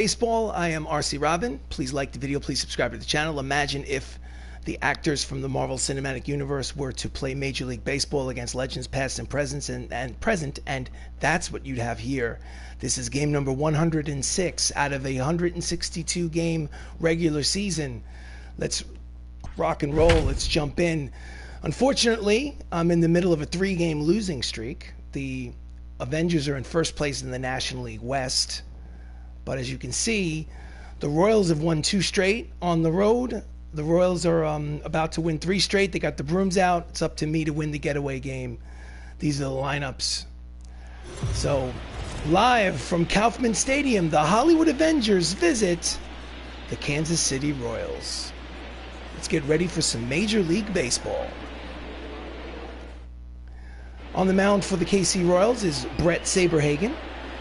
Baseball. I am RC Robbin. Please like the video. Please subscribe to the channel. Imagine if the actors from the Marvel Cinematic Universe were to play Major League Baseball against legends past and present, and that's what you'd have here. This is game number 106 out of a 162 game regular season. Let's rock and roll. Let's jump in. Unfortunately, I'm in the middle of a 3-game losing streak. The Avengers are in first place in the National League West. But as you can see, the Royals have won 2 straight on the road. The Royals are about to win 3 straight. They got the brooms out. It's up to me to win the getaway game. These are the lineups. So, live from Kaufman Stadium, the Hollywood Avengers visit the Kansas City Royals. Let's get ready for some Major League Baseball. On the mound for the KC Royals is Brett Saberhagen,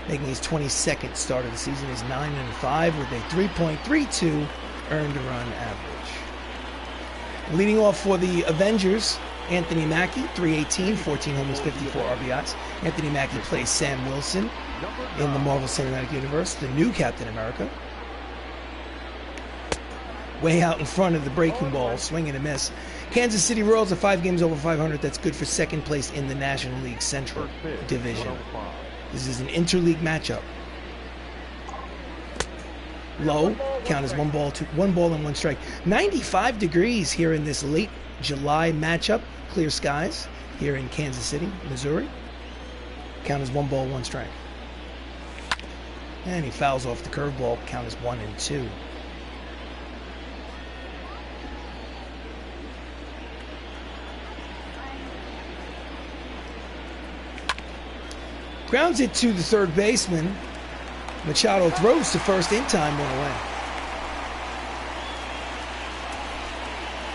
making his 22nd start of the season. Is 9-5 with a 3.32 earned run average. Leading off for the Avengers, Anthony Mackie, 318, 14 homers, 54 RBIs. Anthony Mackie plays Sam Wilson in the Marvel Cinematic Universe, the new Captain America. Way out in front of the breaking ball, swing and a miss. Kansas City Royals are 5 games over 500. That's good for second place in the National League Central Division. This is an interleague matchup. Low, count as 1 ball and 1 strike. 95 degrees here in this late July matchup. Clear skies here in Kansas City, Missouri. Count as 1 ball, 1 strike. And he fouls off the curveball. Count as 1-2. Grounds it to the third baseman. Machado throws to first in time, 1 away.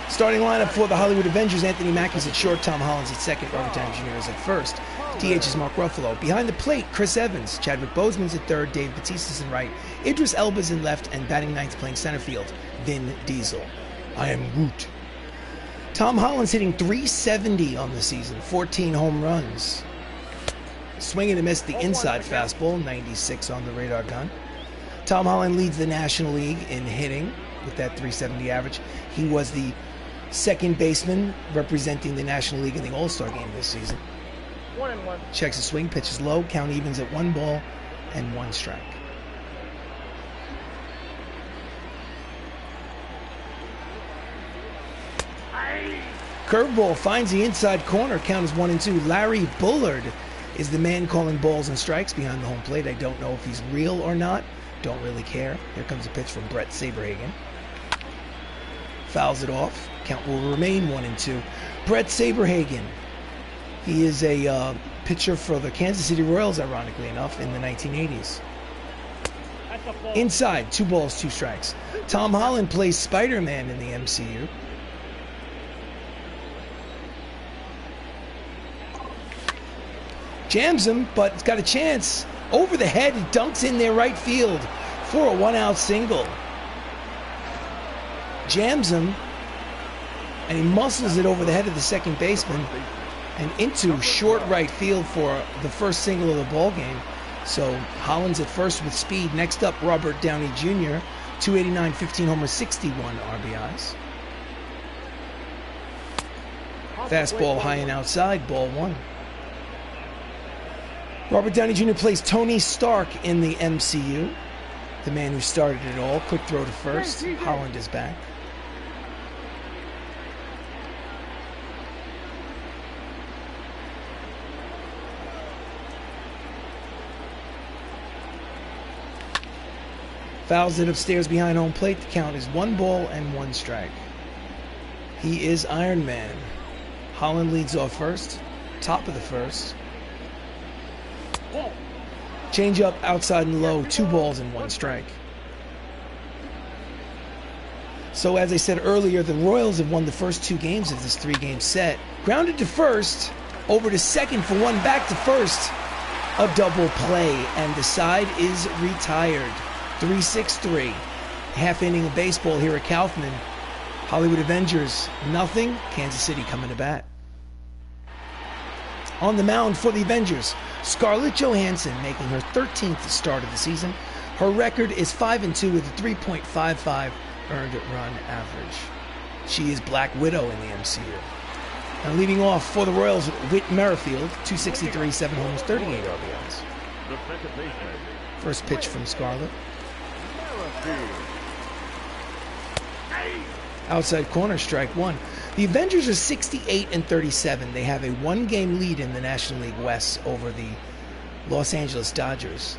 Starting lineup for the Hollywood Avengers: Anthony Mackie's at short, Tom Holland's at second, Robert Downey Jr. is at first. DH is Mark Ruffalo. Behind the plate, Chris Evans, Chadwick Boseman's at third, Dave Bautista's in right, Idris Elba's in left, and batting ninth playing center field, Vin Diesel. I am Groot. Tom Holland's hitting .370 on the season, 14 home runs. Swing and a miss, the inside fastball, 96 on the radar gun. Tom Holland leads the National League in hitting with that .370 average. He was the second baseman representing the National League in the All-Star game this season. 1-1. Checks the swing, pitches low, count evens at 1 ball and 1 strike. Curveball finds the inside corner, count is 1-2. Larry Bullard is the man calling balls and strikes behind the home plate. I don't know if he's real or not. Don't really care. Here comes a pitch from Brett Saberhagen. Fouls it off. Count will remain 1-2. Brett Saberhagen. He is a pitcher for the Kansas City Royals, ironically enough, in the 1980s. Inside, 2 balls, 2 strikes. Tom Holland plays Spider-Man in the MCU. Jams him, but it's got a chance. Over the head, he dunks in there right field for a 1-out single. Jams him, and he muscles it over the head of the second baseman and into short right field for the first single of the ball game. So Holland's at first with speed. Next up, Robert Downey Jr., 289, 15 homers, 61 RBIs. Fastball high and outside, ball 1. Robert Downey Jr. plays Tony Stark in the MCU, the man who started it all. Quick throw to first. Holland is back. Fouls it upstairs behind home plate. The count is 1 ball and 1 strike. He is Iron Man. Holland leads off first. Top of the first. Change up outside and low, 2 balls and 1 strike. So as I said earlier, the Royals have won the first 2 games of this 3-game set. Grounded to first, over to second for 1, back to first. A double play, and the side is retired. 3-6-3. Half inning of baseball here at Kaufman. Hollywood Avengers, nothing. Kansas City coming to bat. On the mound for the Avengers, Scarlett Johansson making her 13th start of the season. Her record is 5-2 with a 3.55 earned run average. She is Black Widow in the MCU. Now leading off for the Royals, Whit Merrifield, 263, 7 homers, 38 RBIs. First pitch from Scarlett. Outside corner, strike one. The Avengers are 68 and 37. They have a one-game lead in the National League West over the Los Angeles Dodgers,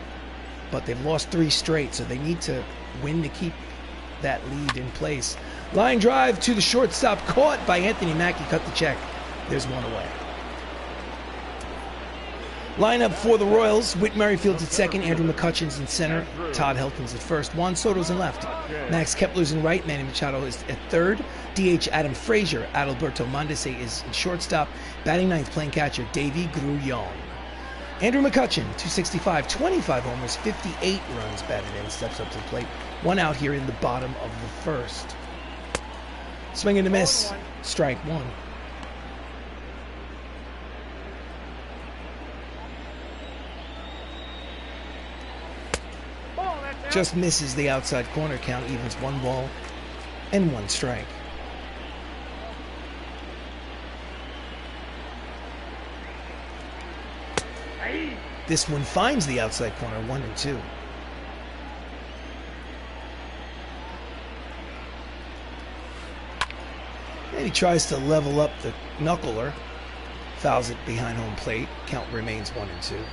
but they've lost 3 straight, so they need to win to keep that lead in place. Line drive to the shortstop, caught by Anthony Mackie, cut the check. There's one away. Lineup for the Royals, Whit Merrifield's at second, Andrew McCutcheon's in center, Todd Helton's at first, Juan Soto's in left, Max Kepler's in right, Manny Machado is at third, DH Adam Frazier, Adalberto Mondesi is in shortstop, batting ninth, playing catcher Davy Grullon. Andrew McCutcheon, 265, 25 homers, 58 runs batted in, steps up to the plate, 1 out here in the bottom of the first. Swing and a miss, strike one. Just misses the outside corner, count evens 1 ball and 1 strike. This one finds the outside corner, 1-2. And he tries to level up the knuckler, fouls it behind home plate, count remains 1-2.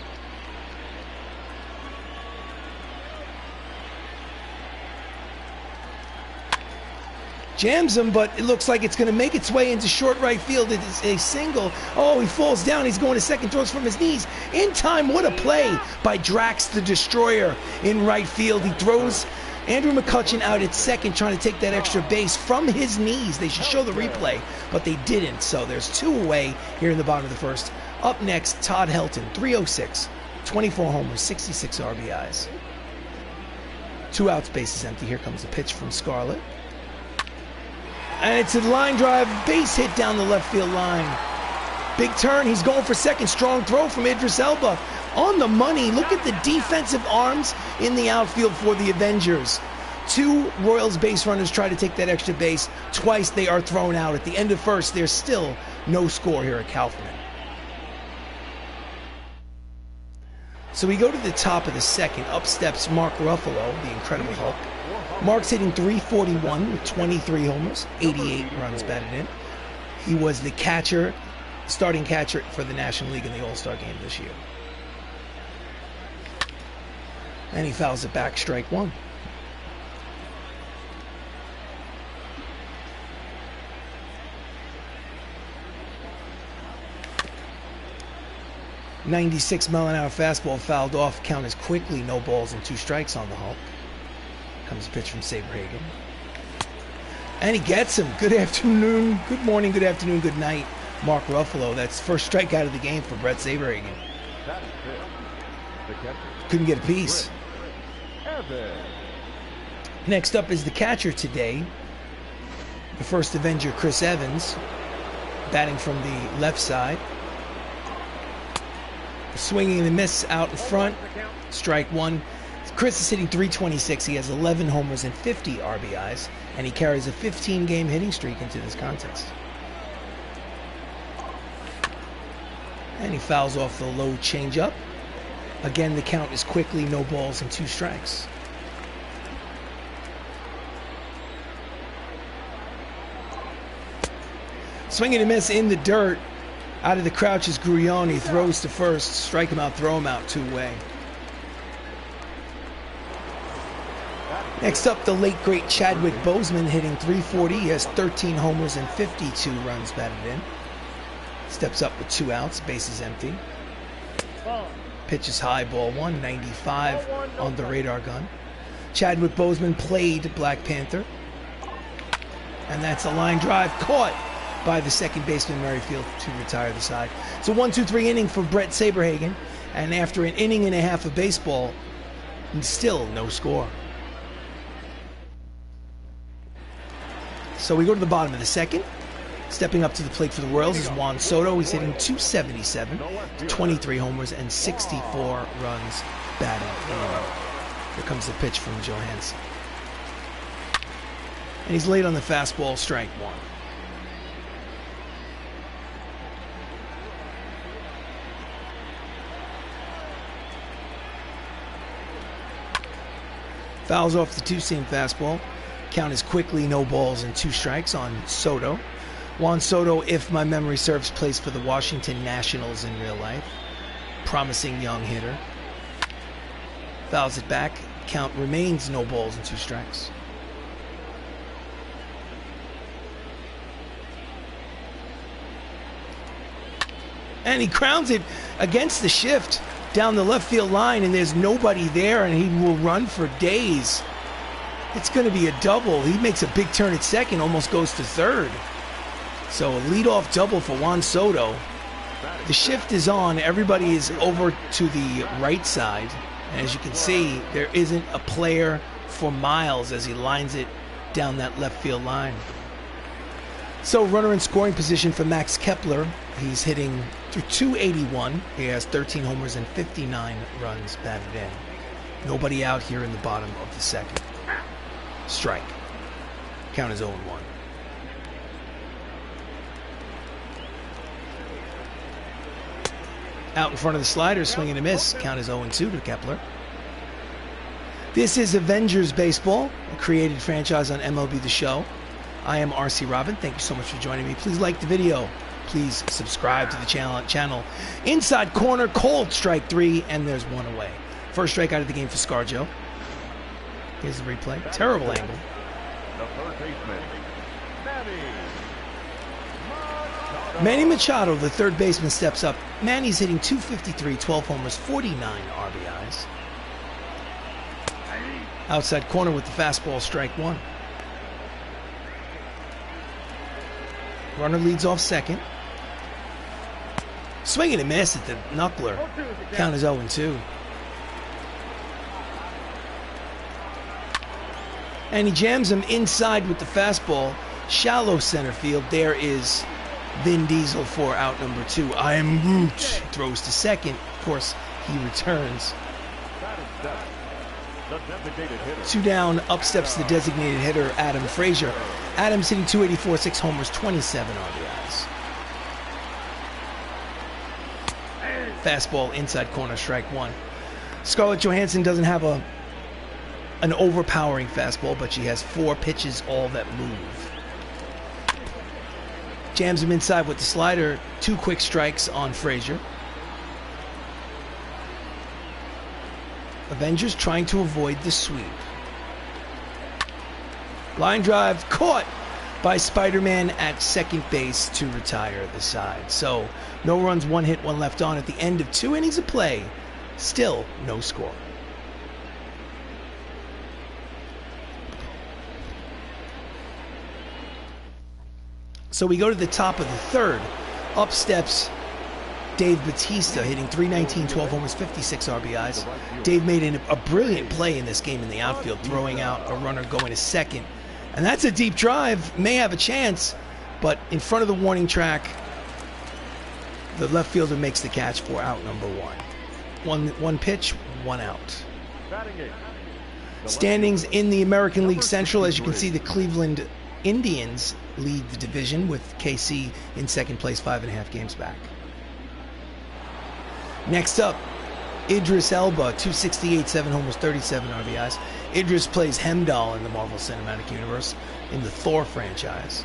Jams him, but it looks like it's going to make its way into short right field. It is a single. Oh, he falls down. He's going to second, throws from his knees. In time, what a play by Drax the Destroyer in right field. He throws Andrew McCutcheon out at second, trying to take that extra base from his knees. They should show the replay, but they didn't. So there's 2 away here in the bottom of the first. Up next, Todd Helton, 306, 24 homers, 66 RBIs. 2 outs, bases empty. Here comes the pitch from Scarlett. And it's a line drive, base hit down the left field line. Big turn, he's going for second. Strong throw from Idris Elba. On the money, look at the defensive arms in the outfield for the Avengers. 2 Royals base runners try to take that extra base. Twice they are thrown out. At the end of first, there's still no score here at Kaufman. So we go to the top of the second. Up steps Mark Ruffalo, the Incredible Hulk. Mark's hitting .341 with 23 homers, 88 runs batted in. He was the catcher, starting catcher for the National League in the All-Star game this year. And he fouls it back, strike one. .96-mile-an-hour fastball fouled off. Count is quickly, no balls and 2 strikes on the Hulk. Comes a pitch from Saberhagen. And he gets him. Good afternoon, good morning, good afternoon, good night, Mark Ruffalo. That's first strikeout of the game for Brett Saberhagen. Couldn't get a piece. Next up is the catcher today, the first Avenger, Chris Evans, batting from the left side. Swinging and a miss out in front, strike one. Chris is hitting .326. He has 11 homers and 50 RBIs, and he carries a 15-game hitting streak into this contest. And he fouls off the low changeup. Again, the count is quickly, no balls and 2 strikes. Swing and a miss in the dirt. Out of the crouch is Grullon. He throws to first. Strike him out, throw him out, 2 away. Next up, the late, great Chadwick Boseman hitting .340. He has 13 homers and 52 runs batted in. Steps up with 2 outs, bases empty. Pitch is high, ball 195 on the radar gun. Chadwick Boseman played Black Panther. And that's a line drive caught by the second baseman Merrifield to retire the side. It's a 1-2-3 inning for Brett Saberhagen. And after an inning and a half of baseball, still no score. So we go to the bottom of the second. Stepping up to the plate for the Royals is Juan Soto. He's hitting .277, 23 homers and 64 runs batted in. Here comes the pitch from Johansson. And he's late on the fastball, strike one. Fouls off the two-seam fastball. Count is quickly no balls and 2 strikes on Soto. Juan Soto, if my memory serves, plays for the Washington Nationals in real life. Promising young hitter. Fouls it back. Count remains no balls and 2 strikes. And he crowns it against the shift down the left field line, and there's nobody there, and he will run for days. It's going to be a double. He makes a big turn at second, almost goes to third. So a leadoff double for Juan Soto. The shift is on. Everybody is over to the right side. And as you can see, there isn't a player for Miles as he lines it down that left field line. So runner in scoring position for Max Kepler. He's hitting through 281. He has 13 homers and 59 runs batted in. Nobody out here in the bottom of the second. Strike. Count is 0-1. Out in front of the slider, swing and a miss. Count is 0-2 to Kepler. This is Avengers Baseball, a created franchise on MLB The Show. I am RC Robbin. Thank you so much for joining me. Please like the video. Please subscribe to the channel. Inside corner, called strike 3, and there's 1 away. First strike out of the game for ScarJo. Here's the replay. Terrible angle. The third baseman, Manny Machado, the third baseman, steps up. Manny's hitting 253, 12 homers, 49 RBIs. Outside corner with the fastball, strike 1. Runner leads off second. Swing and a miss at the knuckler. Count is 0-2. And he jams him inside with the fastball. Shallow center field. There is Vin Diesel for out number 2. I am Groot. Throws to second. Of course, he returns. 2 down. Up steps the designated hitter, Adam Frazier. Adam's hitting 284, 6 homers, 27 RBIs. Fastball inside corner, strike 1. Scarlett Johansson doesn't have an overpowering fastball, but she has 4 pitches, all that move. Jams him inside with the slider. 2 quick strikes on Frazier. Avengers trying to avoid the sweep. Line drive caught by Spider-Man at second base to retire the side. So no runs, 1 hit, 1 left on at the end of 2 innings of play. Still no score. So we go to the top of the third. Up steps Dave Bautista, hitting 319, 12 homers, 56 RBIs. Dave made a brilliant play in this game in the outfield, throwing out a runner going to second. And that's a deep drive. May have a chance, but in front of the warning track, the left fielder makes the catch for out number 1. One pitch, 1 out. Standings in the American League Central, as you can see, the Cleveland Indians lead the division with KC in second place, 5.5 games back. Next up, Idris Elba, 268, 7 homers, 37 RBIs. Idris plays Hemdall in the Marvel Cinematic Universe in the Thor franchise.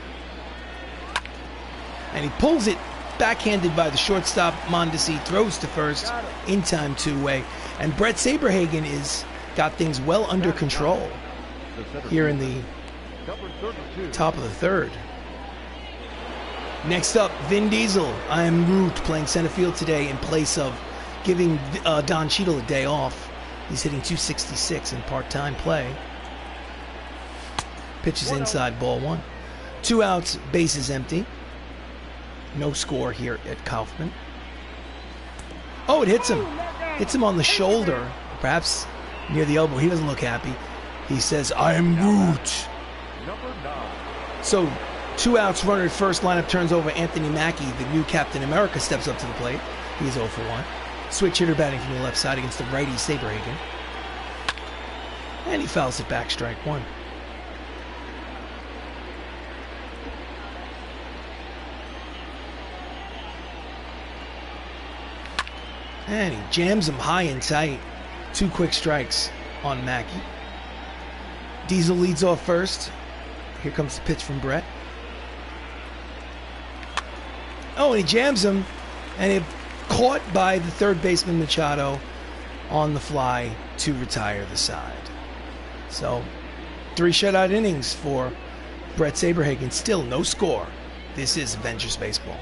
And he pulls it backhanded by the shortstop. Mondesi throws to first, in time 2-way. And Brett Saberhagen is got things well under control here in the top of the third. Next up, Vin Diesel. I am Groot, playing center field today in place of giving Don Cheadle a day off. He's hitting 266 in part-time play. Pitches inside, ball 1. 2 outs, bases empty. No score here at Kaufman. Oh, it hits him. Hits him on the shoulder, perhaps near the elbow. He doesn't look happy. He says, I am Groot. So 2 outs, runner at first. Lineup turns over. Anthony Mackie, the new Captain America, steps up to the plate. He's 0 for 1. Switch hitter batting from the left side against the righty Saberhagen. And he fouls it back, strike one. And he jams him high and tight. 2 quick strikes on Mackie. Deisel leads off first. Here comes the pitch from Brett. Oh, and he jams him. And it caught by the third baseman Machado on the fly to retire the side. So 3 shutout innings for Brett Saberhagen. Still no score. This is Avengers baseball.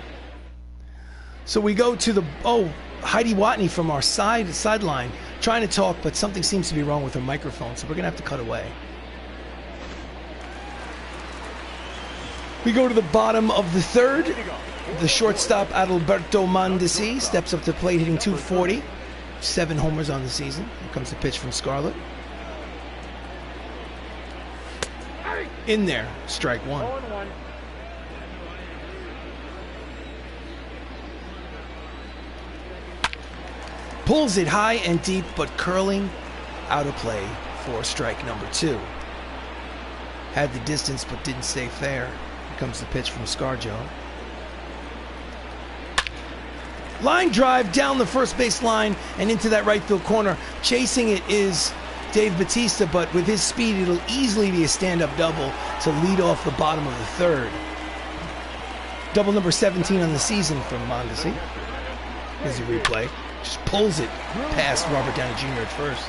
So we go to the Heidi Watney from our sideline trying to talk, but something seems to be wrong with her microphone, so we're gonna have to cut away. We go to the bottom of the third. The shortstop Adalberto Mondesi steps up to the plate, hitting .240, 7 homers on the season. Here comes the pitch from Scarlett. In there, strike one. Pulls it high and deep, but curling out of play for strike number 2. Had the distance, but didn't stay fair. Here comes the pitch from Scarjo. Line drive down the first base line and into that right field corner. Chasing it is Dave Bautista, but with his speed, it'll easily be a stand-up double to lead off the bottom of the third. Double number 17 on the season from Mondesi. Here's a replay. Just pulls it past Robert Downey Jr. at first.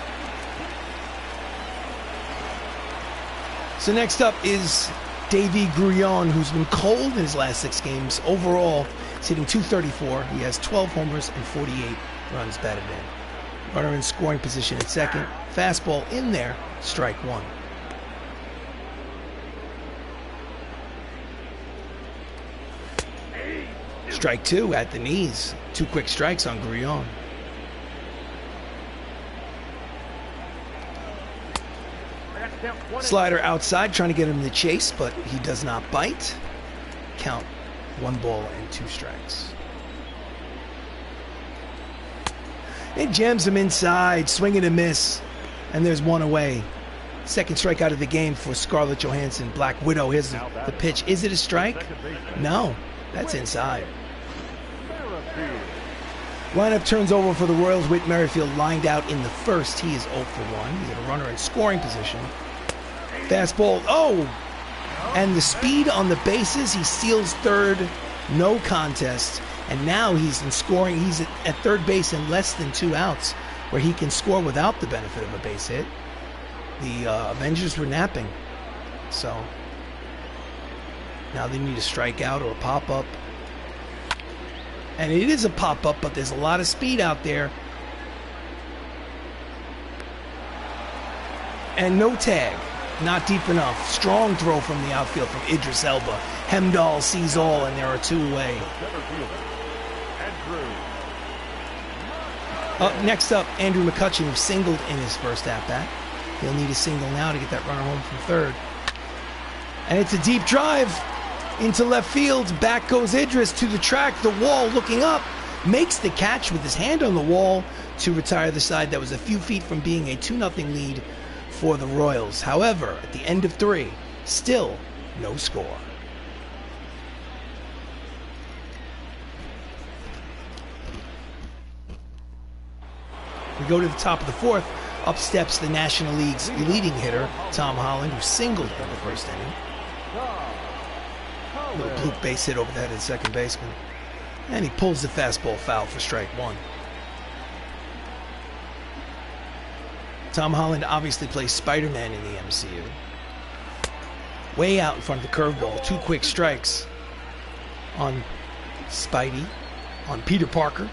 So next up is Davey Grullon, who's been cold in his last 6 games. Overall, he's hitting .234. He has 12 homers and 48 runs batted in. Runner in scoring position at second. Fastball in there, strike one. Strike 2 at the knees. 2 quick strikes on Grullon. Slider outside, trying to get him to chase, but he does not bite. Count 1 ball and 2 strikes. It jams him inside, swing and a miss, and there's 1 away. Second strikeout of the game for Scarlett Johansson, Black Widow. Here's the pitch. Is it a strike? No, that's inside. Lineup turns over for the Royals. Whit Merrifield lined out in the first. He is 0 for 1. He's a runner in scoring position. Fastball. Oh! And the speed on the bases. He steals third. No contest. And now he's in scoring. He's at third base in less than 2 outs, where he can score without the benefit of a base hit. The Avengers were napping. So now they need a strikeout or a pop-up. And it is a pop-up, but there's a lot of speed out there. And no tag. Not deep enough. Strong throw from the outfield from Idris Elba. Hemdahl sees all, and there are 2 away. Next up, Andrew McCutchen, who singled in his first at-bat. He'll need a single now to get that runner home from third. And it's a deep drive into left field. Back goes Idris to the track, the wall, looking up. Makes the catch with his hand on the wall to retire the side that was a few feet from being a 2-0 lead for the Royals. However, at the end of 3, still no score. We go to the top of the 4th. Up steps the National League's leading hitter, Tom Holland, who singled in the first inning. Little bloop base hit over the head of the second baseman. And he pulls the fastball foul for strike 1. Tom Holland obviously plays Spider-Man in the MCU. Way out in front of the curveball. 2 quick strikes on Spidey, on Peter Parker.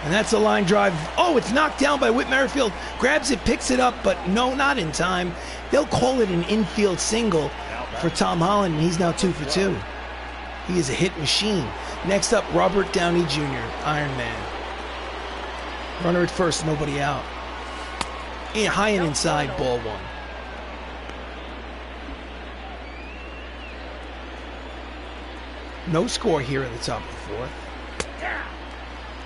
And that's a line drive. Oh, it's knocked down by Whit Merrifield. Grabs it, picks it up, but no, not in time. They'll call it an infield single for Tom Holland, and he's now 2 for 2. He is a hit machine. Next up, Robert Downey Jr., Iron Man. Runner at first, nobody out. High and inside, ball 1. No score here in the top of the 4th.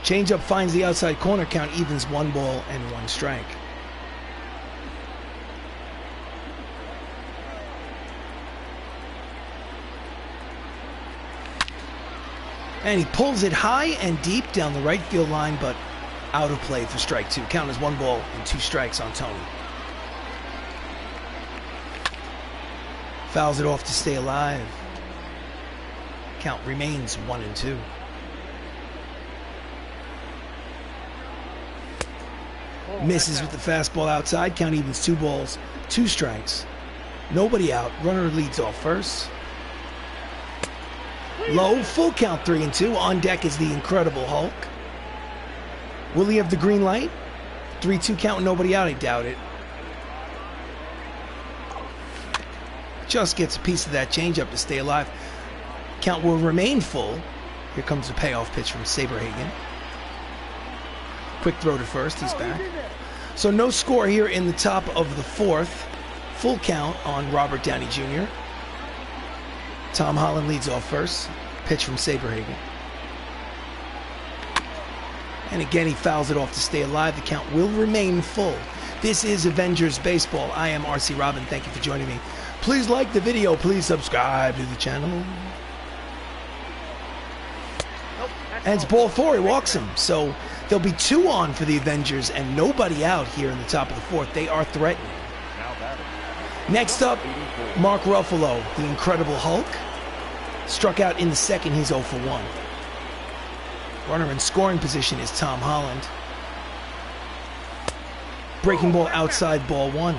Changeup finds the outside corner. Count evens 1 ball and 1 strike. And he pulls it high and deep down the right field line, but out of play for strike 2. Count is 1 ball and 2 strikes on Tony. Fouls it off to stay alive. Count remains 1-2. Misses with the fastball outside. Count evens 2 balls, 2 strikes. Nobody out. Runner leads off first. Low, full count 3-2. On deck is the Incredible Hulk. Will he have the green light? 3-2 count, nobody out. I doubt it. Just gets a piece of that changeup to stay alive. Count will remain full. Here comes the payoff pitch from Saberhagen. Quick throw to first, he's back. So no score here in the top of the 4th. Full count on Robert Downey Jr. Tom Holland leads off first. Pitch from Saberhagen. And again, he fouls it off to stay alive. The count will remain full. This is Avengers Baseball. I am RC Robbin. Thank you for joining me. Please like the video. Please subscribe to the channel. And it's ball 4. He walks him. So there'll be 2 on for the Avengers and nobody out here in the top of the 4th. They are threatening. Next up, Mark Ruffalo, the Incredible Hulk. Struck out in the 2nd. He's 0 for 1. Runner in scoring position is Tom Holland. Breaking ball outside, ball 1.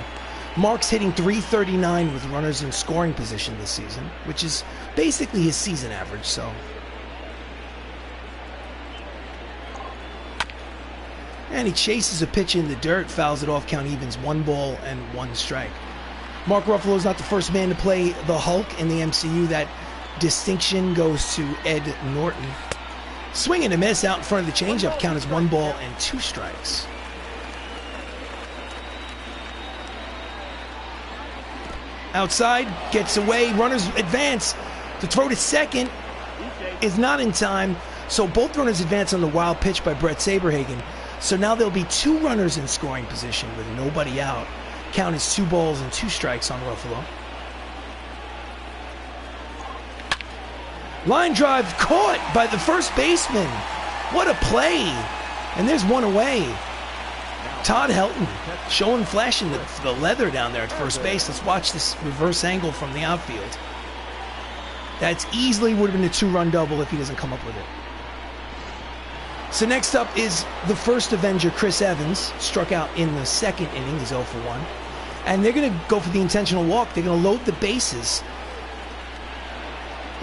Mark's hitting .339 with runners in scoring position this season, which is basically his season average, so. And he chases a pitch in the dirt, fouls it off, count evens 1 ball and 1 strike. Mark Ruffalo is not the first man to play the Hulk in the MCU. That distinction goes to Ed Norton. Swing and a miss out in front of the changeup. Count is 1 ball and 2 strikes. Outside, gets away, runners advance. The throw to second is not in time, so both runners advance on the wild pitch by Brett Saberhagen. So now there'll be 2 runners in scoring position with nobody out. Count is 2 balls and 2 strikes on Ruffalo. Line drive caught by the first baseman. What a play. And there's 1 away. Todd Helton showing, flashing the leather down there at first base. Let's watch this reverse angle from the outfield. That's easily would have been a 2-run double if he doesn't come up with it. So next up is the first Avenger, Chris Evans. Struck out in the 2nd inning. He's 0 for 1. And they're going to go for the intentional walk. They're going to load the bases.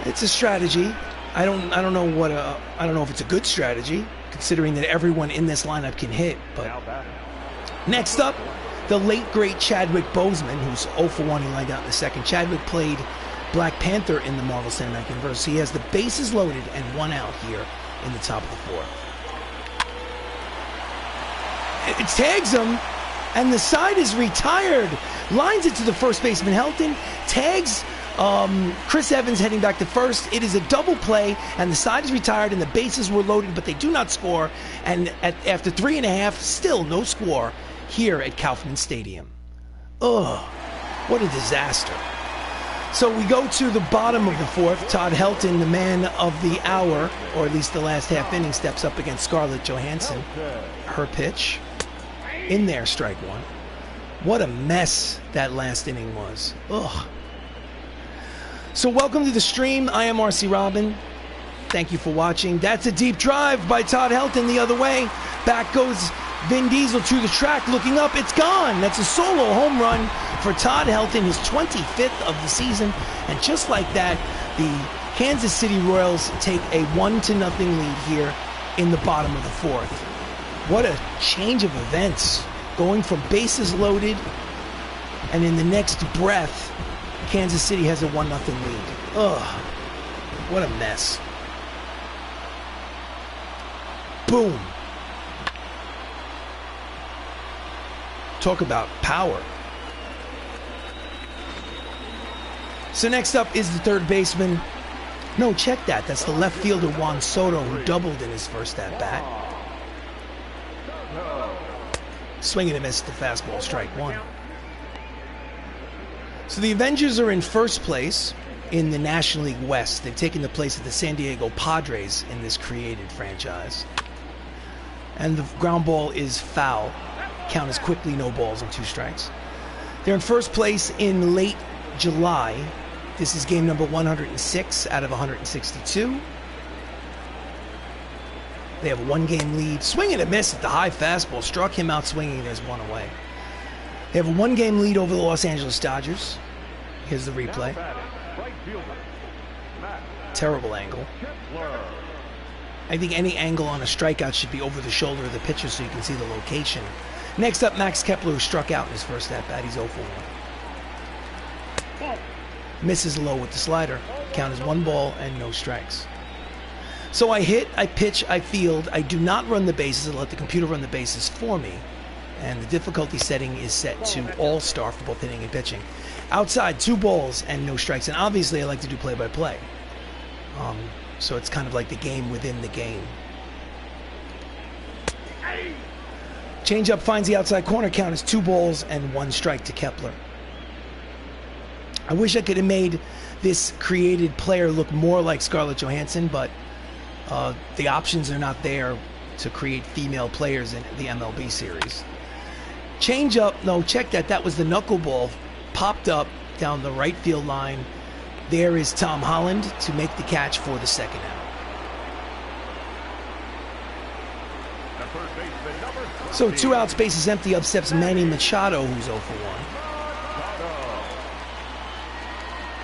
It's a strategy. I don't know if it's a good strategy, considering that everyone in this lineup can hit. But next up, the late great Chadwick Boseman, who's 0 for 1. He lined out in the 2nd. Chadwick played Black Panther in the Marvel Cinematic Universe. He has the bases loaded and 1 out here in the top of the 4th. It tags him, and the side is retired. Lines it to the first baseman, Helton. Tags Chris Evans heading back to first. It is a double play, and the side is retired, and the bases were loaded, but they do not score. And after 3.5, still no score here at Kaufman Stadium. Ugh, what a disaster. So we go to the bottom of the 4th. Todd Helton, the man of the hour, or at least the last half inning, steps up against Scarlett Johansson. Her pitch. In there, strike 1. What a mess that last inning was. Ugh. So welcome to the stream. I am RC Robbin. Thank you for watching. That's a deep drive by Todd Helton the other way. Back goes Vin Diesel to the track, looking up. It's gone. That's a solo home run for Todd Helton, his 25th of the season. And just like that, the Kansas City Royals take a 1-0 lead here in the bottom of the 4th. What a change of events. Going from bases loaded, and in the next breath, Kansas City has a 1-0 lead. Ugh, what a mess. Boom. Talk about power. So next up is the 3rd baseman. No, check that. That's the left fielder Juan Soto, who doubled in his first at-bat. Swing and a miss at the fastball, strike one. So the Avengers are in first place in the National League West. They've taken the place of the San Diego Padres in this created franchise. And the ground ball is foul. Count is quickly no balls and 2 strikes. They're in first place in late July. This is game number 106 out of 162. They have a 1-game lead. Swing and a miss at the high fastball. Struck him out swinging. There's 1 away. They have a 1-game lead over the Los Angeles Dodgers. Here's the replay. Terrible angle. I think any angle on a strikeout should be over the shoulder of the pitcher so you can see the location. Next up, Max Kepler, who struck out in his first at-bat. He's 0 for 1. Misses low with the slider. Count is 1 ball and no strikes. So I hit, I pitch, I field. I do not run the bases. I let the computer run the bases for me. And the difficulty setting is set to all-star for both hitting and pitching. Outside, 2 balls and no strikes. And obviously, I like to do play-by-play. So it's kind of like the game within the game. Changeup finds the outside corner. Count is 2 balls and 1 strike to Kepler. I wish I could have made this created player look more like Scarlett Johansson, but the options are not there to create female players in the MLB series. Changeup, no, check that. That was the knuckleball. Popped up down the right field line. There is Tom Holland to make the catch for the 2nd out. So 2 outs, base is empty. Up steps Manny Machado, who's 0 for 1.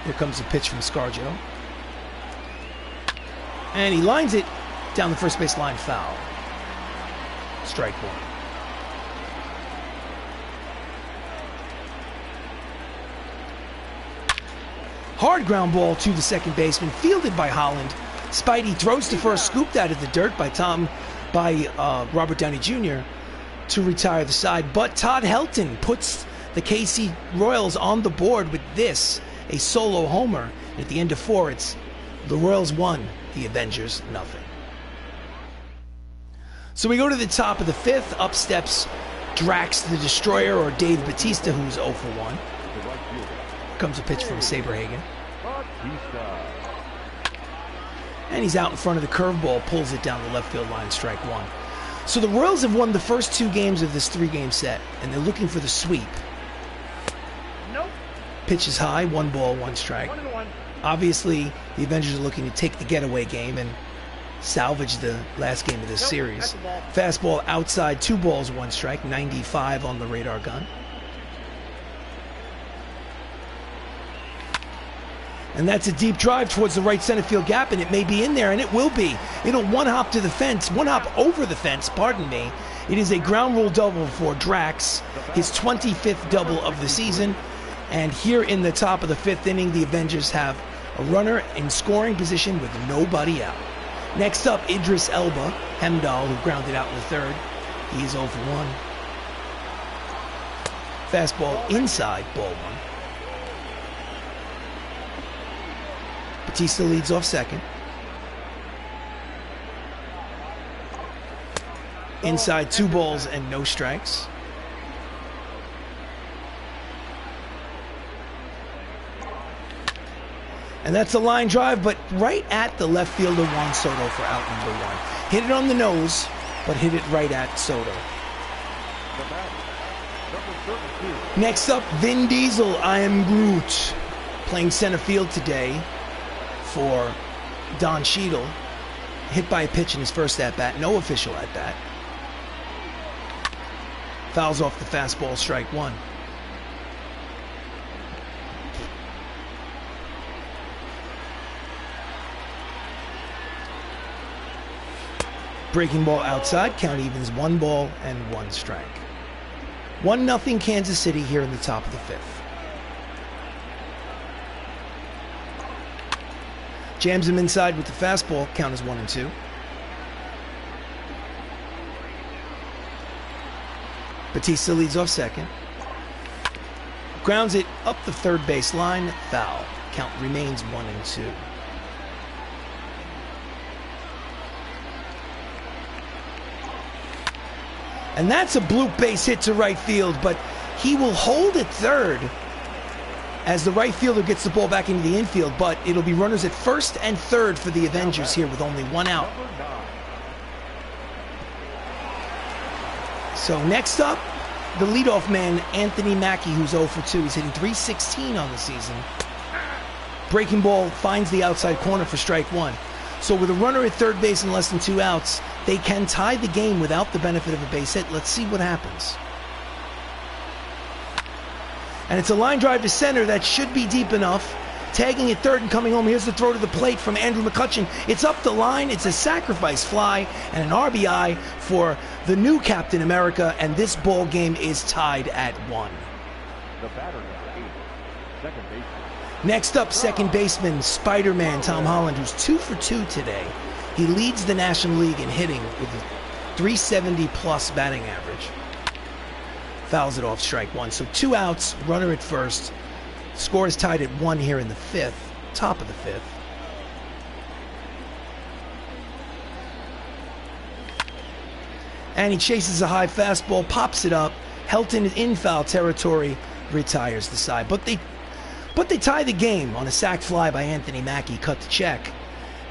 Here comes a pitch from Scarjo. And he lines it down the first base line, foul. Strike 1. Hard ground ball to the second baseman, fielded by Holland. Spidey throws to first, scooped out of the dirt by Robert Downey Jr. to retire the side. But Todd Helton puts the KC Royals on the board with this, a solo homer. At the end of 4, it's the Royals 1, the Avengers nothing. So we go to the top of the 5th. Up steps Drax the Destroyer, or Dave Bautista, who's 0 for 1. Comes a pitch from Saberhagen. And he's out in front of the curveball, pulls it down the left field line, strike 1. So the Royals have won the first 2 games of this 3-game set, and they're looking for the sweep. Nope. Pitch is high, 1 ball, 1 strike. 1-1. Obviously, the Avengers are looking to take the getaway game and salvage the last game of this series. Fastball outside, 2 balls, 1 strike, 95 on the radar gun. And that's a deep drive towards the right center field gap, and it may be in there, and it will be. It'll 1-hop to the fence, 1-hop over the fence, pardon me. It is a ground rule double for Drax, his 25th double of the season. And here in the top of the 5th inning, the Avengers have a runner in scoring position with nobody out. Next up, Idris Elba, Hemdahl, who grounded out in the 3rd. He is 0 for 1. Fastball inside, ball 1. Bautista leads off second. Inside, 2 balls and no strikes. And that's a line drive, but right at the left fielder Juan Soto for out number 1. Hit it on the nose, but hit it right at Soto. Next up, Vin Diesel, I Am Groot, playing center field today for Don Cheadle. Hit by a pitch in his first at-bat, no official at-bat. Fouls off the fastball, strike 1. Breaking ball outside, count evens, 1 ball and 1 strike. 1-0 Kansas City here in the top of the 5th. Jams him inside with the fastball, count is 1-2. Bautista leads off second. Grounds it up the 3rd base line, foul. Count remains 1-2. And that's a bloop base hit to right field, but he will hold at third as the right fielder gets the ball back into the infield, but it'll be runners at first and third for the Avengers here with only one out. So next up, the leadoff man, Anthony Mackie, who's 0 for 2. He's hitting .316 on the season. Breaking ball finds the outside corner for strike one. So with a runner at third base and less than 2 outs, they can tie the game without the benefit of a base hit. Let's see what happens. And it's a line drive to center that should be deep enough. Tagging at third and coming home. Here's the throw to the plate from Andrew McCutcheon. It's up the line. It's a sacrifice fly and an RBI for the new Captain America. And this ball game is tied at 1. The batter number 8, second baseman. Next up, second baseman, Spider-Man Tom Holland, who's 2 for 2 today. He leads the National League in hitting with a .370 plus batting average. Fouls it off, strike one. So 2 outs, runner at first. Score is tied at 1 here in the 5th, top of the 5th. And he chases a high fastball, pops it up. Helton is in foul territory, retires the side. But they tie the game on a sac fly by Anthony Mackie, cut the check.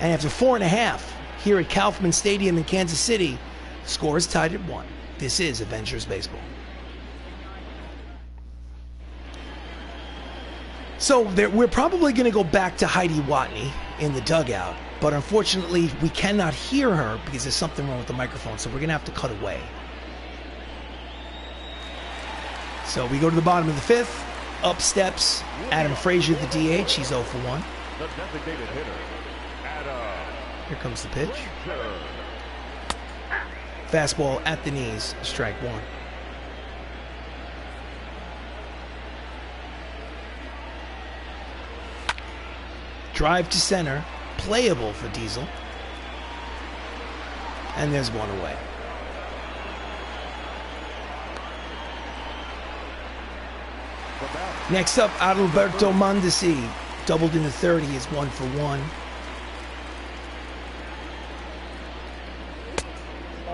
And after 4.5 here at Kaufman Stadium in Kansas City, the score is tied at 1. This is Avengers Baseball. So we're probably going to go back to Heidi Watney in the dugout, but unfortunately we cannot hear her because there's something wrong with the microphone, so we're going to have to cut away. So we go to the bottom of the 5th. Up steps Adam Frazier, the DH. He's 0 for 1. The designated hitter, Adam. Here comes the pitch. Frazier. Fastball at the knees, strike one. Drive to center, playable for Deisel. And there's one away. Next up, Adalberto Mondesi, doubled in the 3rd. He is 1 for 1.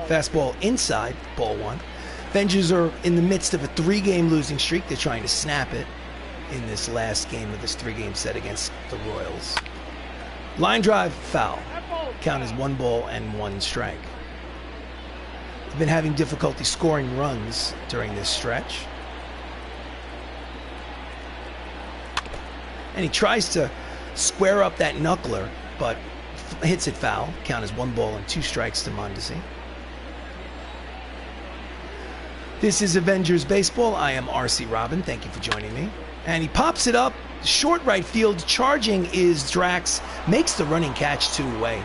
Fastball inside, ball 1. Avengers are in the midst of a 3-game losing streak. They're trying to snap it in this last game of this 3-game set against the Royals. Line drive, foul. Count is 1 ball and 1 strike. They've been having difficulty scoring runs during this stretch. And he tries to square up that knuckler, but hits it foul. Count is 1 ball and 2 strikes to Mondesi. This is Avengers Baseball. I am RC Robbin. Thank you for joining me. And he pops it up. Short right field. Charging is Drax. Makes the running catch 2 away.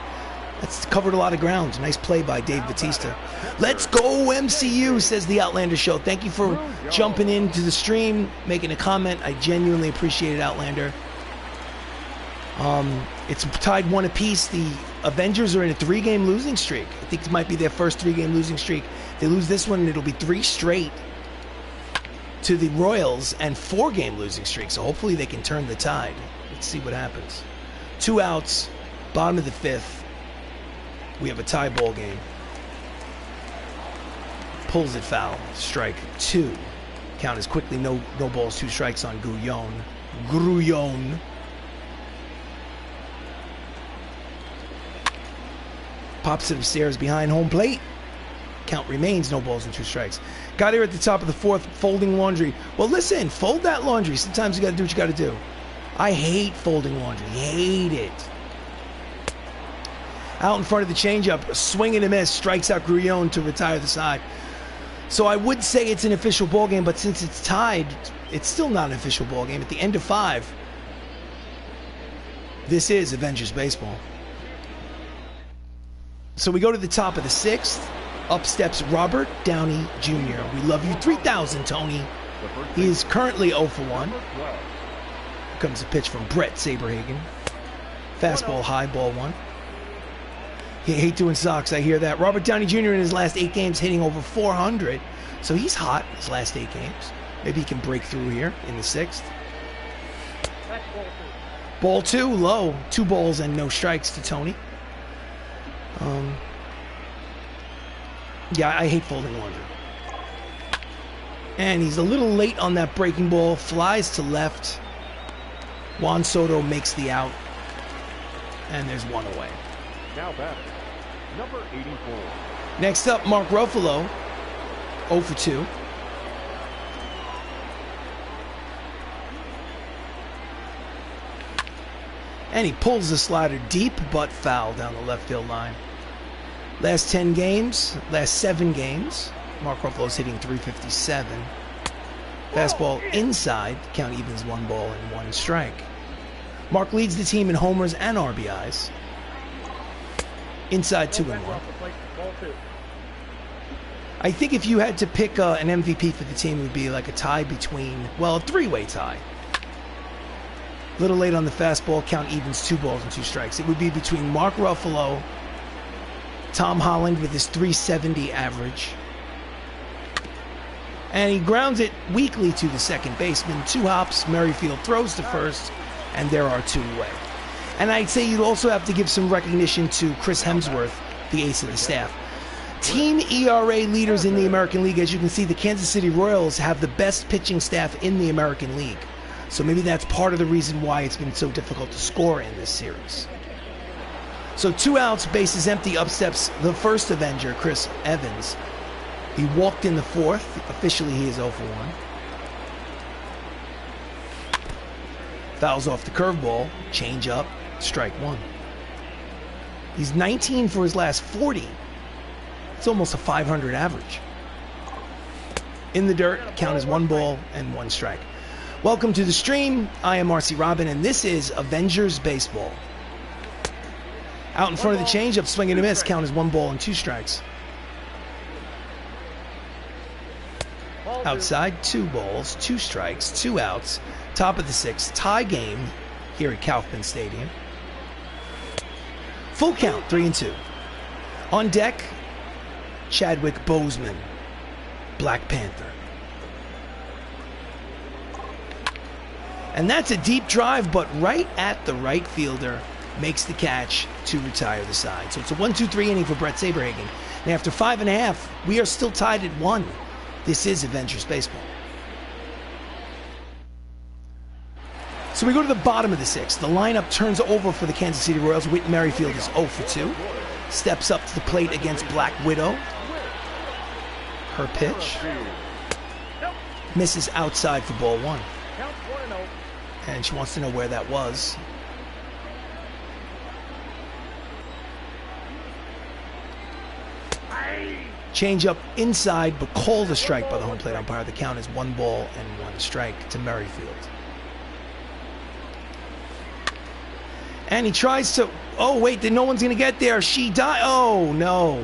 That's covered a lot of ground. Nice play by Dave Bautista. Let's go MCU, says the Outlander Show. Thank you for jumping into the stream, making a comment. I genuinely appreciate it, Outlander. It's tied 1 apiece. The Avengers are in a 3-game losing streak. I think it might be their first 3-game losing streak. They lose this one, and it'll be 3 straight to the Royals and 4-game losing streak. So hopefully they can turn the tide. Let's see what happens. 2 outs, bottom of the 5th. We have a tie ball game. Pulls it foul. Strike 2. Count is quickly no balls, 2 strikes on Grullon. Pops it upstairs behind home plate. Count remains no balls and 2 strikes. Got here at the top of the 4th, folding laundry. Well, listen, fold that laundry. Sometimes you got to do what you got to do. I hate folding laundry. Hate it. Out in front of the changeup, swing and a miss, strikes out Grullon to retire the side. So I would say it's an official ball game, but since it's tied, it's still not an official ball game. At the end of 5, this is Avengers Baseball. So we go to the top of the 6th. Up steps Robert Downey Jr. We love you 3,000, Tony. He is currently 0 for 1. Here comes a pitch from Brett Saberhagen. Fastball high, ball 1. He hate doing socks, I hear that. Robert Downey Jr. in his last 8 games hitting over 400. So he's hot his last 8 games. Maybe he can break through here in the 6th. Ball 2, low. 2 balls and no strikes to Tony. Yeah, I hate folding laundry. And he's a little late on that breaking ball. Flies to left. Juan Soto makes the out. And there's one away. Now batter, number 84. Next up, Mark Ruffalo. 0 for 2. And he pulls the slider deep, but foul down the left field line. Last 7 games, Mark Ruffalo's hitting .357. Fastball inside, count evens 1 ball and 1 strike. Mark leads the team in homers and RBIs. Inside 2-1. I think if you had to pick an MVP for the team, it would be like a tie between, well, a 3-way tie. A little late on the fastball, count evens 2 balls and 2 strikes. It would be between Mark Ruffalo, Tom Holland with his .370 average. And he grounds it weakly to the second baseman. 2 hops, Merrifield throws to first, and there are 2 away. And I'd say you'd also have to give some recognition to Chris Hemsworth, the ace of the staff. Team ERA leaders in the American League. As you can see, the Kansas City Royals have the best pitching staff in the American League. So maybe that's part of the reason why it's been so difficult to score in this series. So 2 outs, bases empty, up steps the first Avenger, Chris Evans. He walked in the 4th. Officially, he is 0 for 1. Fouls off the curveball, change up, strike 1. He's 19 for his last 40. It's almost a .500 average. In the dirt, count as 1 ball and 1 strike. Welcome to the stream. I am RC Robbin, and this is Avengers Baseball. Out in front of the changeup, swing and a miss, count as 1 ball and 2 strikes. Outside, 2 balls, 2 strikes, 2 outs. Top of the 6th, tie game here at Kaufman Stadium. Full count, 3-2. On deck, Chadwick Boseman, Black Panther. And that's a deep drive, but right at the right fielder, makes the catch to retire the side. So it's a 1-2-3 inning for Brett Saberhagen. And after 5.5, we are still tied at 1. This is Avengers Baseball. So we go to the bottom of the 6th. The lineup turns over for the Kansas City Royals. Whit Merrifield is 0 for 2. Steps up to the plate against Black Widow. Her pitch. Misses outside for ball 1. And she wants to know where that was. Change up inside, but called a strike by the home plate umpire. The count is 1 ball and 1 strike to Merrifield. And he tries to, oh wait, then no one's going to get there. She died. Oh no.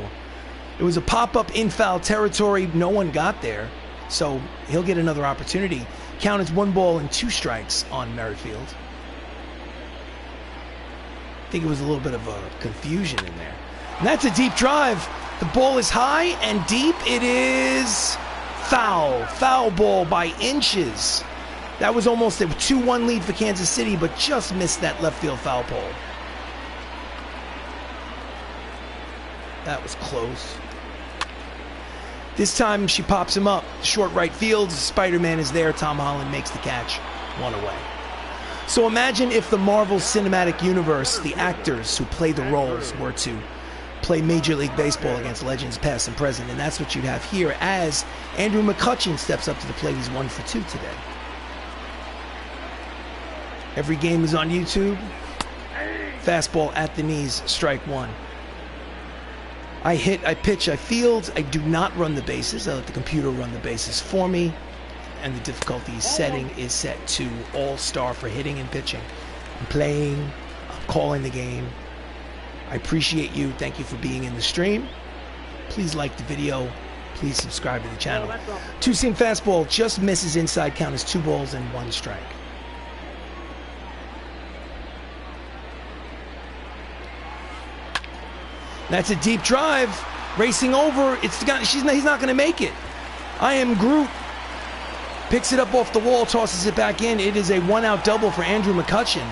It was a pop-up in foul territory. No one got there. So he'll get another opportunity. Count is 1 ball and 2 strikes on Merrifield. I think it was a little bit of a confusion in there. And that's a deep drive. The ball is high and deep. It is foul. Foul ball by inches. That was almost a 2-1 lead for Kansas City, but just missed that left field foul pole. That was close. This time she pops him up. Short right field. Spider-Man is there. Tom Holland makes the catch. 1 away. So imagine if the Marvel Cinematic Universe, the actors who play the roles, were to play Major League Baseball against legends past and present. And that's what you'd have here as Andrew McCutchen steps up to the plate. He's 1 for 2 today. Every game is on YouTube. Fastball at the knees, strike 1. I hit, I pitch, I field. I do not run the bases. I let the computer run the bases for me. And the difficulty setting is set to all-star for hitting and pitching. I'm playing, I'm calling the game. I appreciate you. Thank you for being in the stream. Please like the video. Please subscribe to the channel. 2-seam fastball just misses inside. Count is 2 balls and 1 strike. That's a deep drive, racing over. He's not going to make it. I am Groot. Picks it up off the wall, tosses it back in. It is a 1-out double for Andrew McCutchen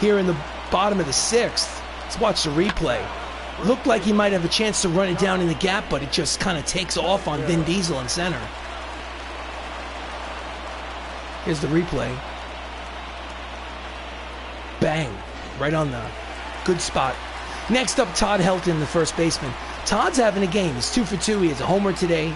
here in the bottom of the 6th. Let's watch the replay. Looked like he might have a chance to run it down in the gap, but it just kind of takes off on Vin Diesel in center. Here's the replay. Bang. Right on the good spot. Next up, Todd Helton, the first baseman. Todd's having a game. He's 2 for 2. He has a homer today.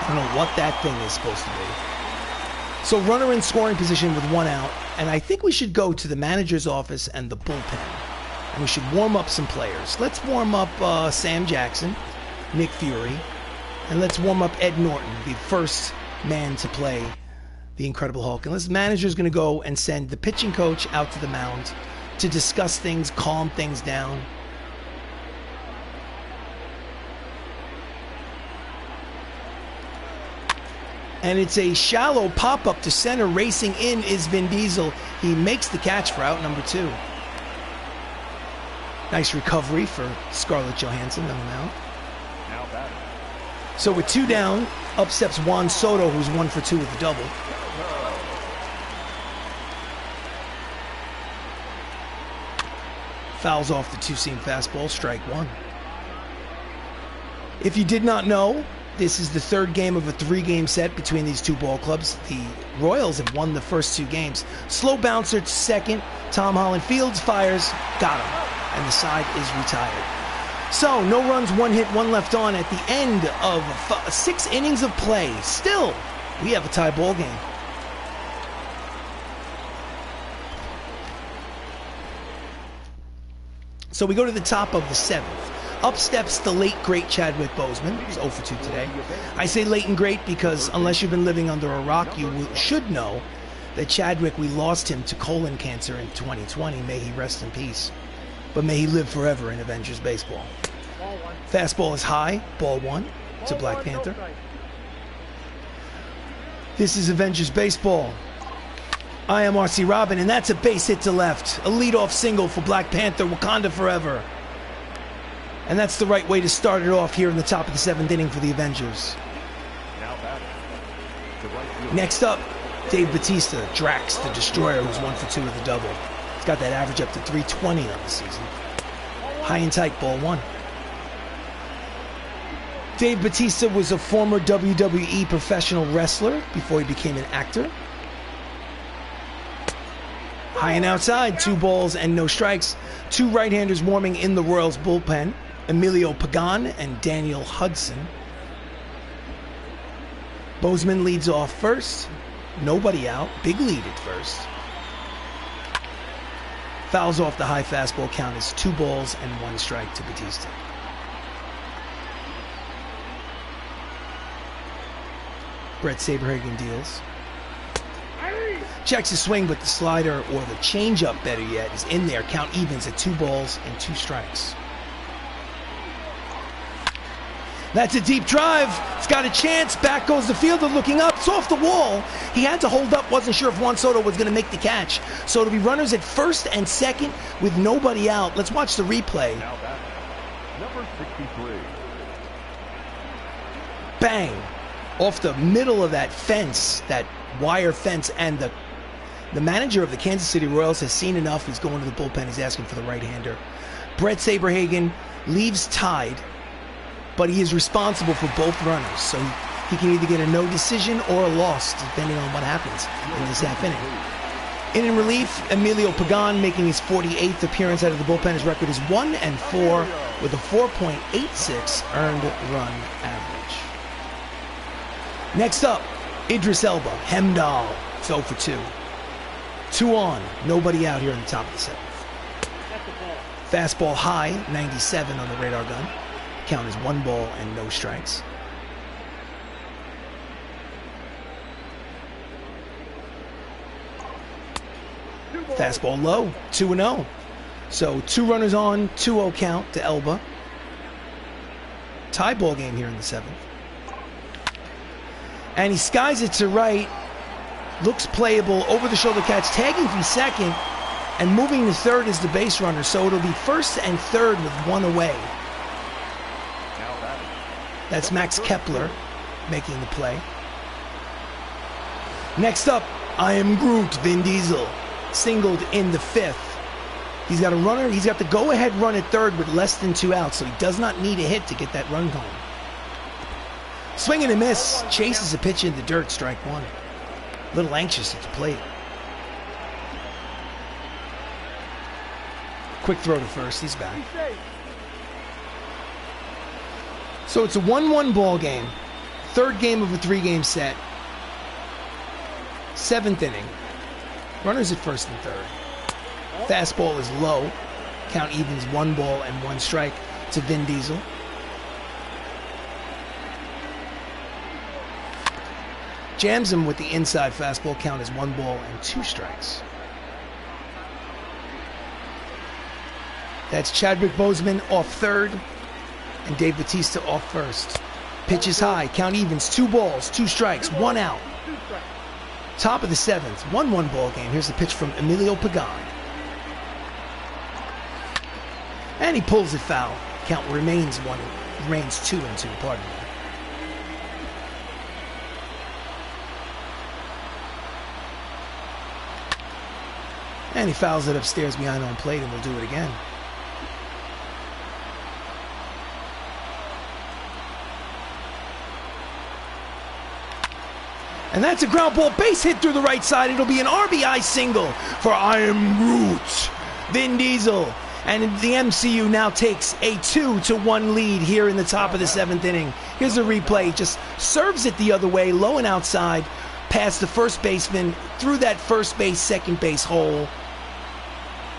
I don't know what that thing is supposed to be. So runner in scoring position with 1 out. And I think we should go to the manager's office and the bullpen. And we should warm up some players. Let's warm up Sam Jackson, Nick Fury. And let's warm up Ed Norton, the first man to play the Incredible Hulk. And this manager's going to go and send the pitching coach out to the mound to discuss things, calm things down. And it's a shallow pop-up to center. Racing in is Vin Diesel. He makes the catch for out number 2. Nice recovery for Scarlett Johansson on the mound. So with 2 down, up steps Juan Soto, who's 1 for 2 with the double. Fouls off the 2-seam fastball, strike 1. If you did not know, this is the 3rd game of a 3-game set between these 2 ball clubs. The Royals have won the first 2 games. Slow bouncer to second. Tom Holland fields, fires, got him. And the side is retired. So, no runs, 1 hit, 1 left on at the end of 6 innings of play. Still, we have a tie ball game. So we go to the top of the 7th. Up steps the late, great Chadwick Boseman. He's 0 for 2 today. I say late and great because unless you've been living under a rock, you should know that Chadwick, we lost him to colon cancer in 2020. May he rest in peace. But may he live forever in Avengers baseball. Fastball is high, ball 1 to Black Panther. This is Avengers baseball. I am RC Robbin, and that's a base hit to left. A leadoff single for Black Panther, Wakanda forever. And that's the right way to start it off here in the top of the 7th inning for the Avengers. Next up, Dave Bautista, Drax, the Destroyer, who's 1 for 2 with a double. He's got that average up to 320 on the season. High and tight, ball 1. Dave Bautista was a former WWE professional wrestler before he became an actor. High and outside, 2 balls and no strikes. 2 right-handers warming in the Royals bullpen. Emilio Pagan and Daniel Hudson. Boseman leads off first. Nobody out. Big lead at first. Fouls off the high fastball. Count is 2 balls and 1 strike to Bautista. Brett Saberhagen deals. Checks his swing, but the slider, or the changeup better yet, is in there. Count evens at 2 balls and 2 strikes. That's a deep drive. It's got a chance. Back goes the fielder looking up. It's off the wall. He had to hold up. Wasn't sure if Juan Soto was going to make the catch. So it'll be runners at first and second with nobody out. Let's watch the replay. Now back, number 63. Bang. Off the middle of that fence, that wire fence, and the manager of the Kansas City Royals has seen enough. He's going to the bullpen. He's asking for the right-hander. Brett Saberhagen leaves tied, but he is responsible for both runners. So he can either get a no decision or a loss, depending on what happens in this half inning. In relief, Emilio Pagan making his 48th appearance out of the bullpen. His record is 1-4 with a 4.86 earned run average. Next up, Idris Elba, Hemdall, 0 for 2. 2 on, nobody out here in the top of the 7th. Fastball high, 97 on the radar gun. Count is 1 ball and no strikes. Fastball low, 2-0. So 2 runners on, 2-0 count to Elba. Tie ball game here in the 7th. And he skies it to right. Looks playable, over the shoulder catch, tagging from second, and moving to third is the base runner. So it'll be first and third with 1 away. That's Max Kepler making the play. Next up, I am Groot, Vin Diesel, singled in the 5th. He's got a runner. He's got the go-ahead run at third with less than 2 outs, so he does not need a hit to get that run going. Swing and a miss. Chases a pitch in the dirt, strike one. A little anxious at the plate. Quick throw to first, he's back. So it's a 1-1 ball game. Third game of a 3-game set. 7th inning. Runners at first and third. Fastball is low. Count evens 1 ball and 1 strike to Vin Diesel. Jams him with the inside fastball. Count is 1 ball and 2 strikes. That's Chadwick Boseman off third and Dave Bautista off first. Pitch is high. Count evens 2 balls, 2 strikes, 1 out. Top of the 7th. 1-1 ball game. Here's the pitch from Emilio Pagan. And he pulls it foul. Count remains 2-2, pardon me. And he fouls it upstairs behind home plate, and we'll do it again. And that's a ground ball base hit through the right side. It'll be an RBI single for I Am Groot, Vin Diesel. And the MCU now takes a 2-1 lead here in the top of the 7th inning. Here's a replay. Just serves it the other way, low and outside, past the first baseman, through that first base, second base hole.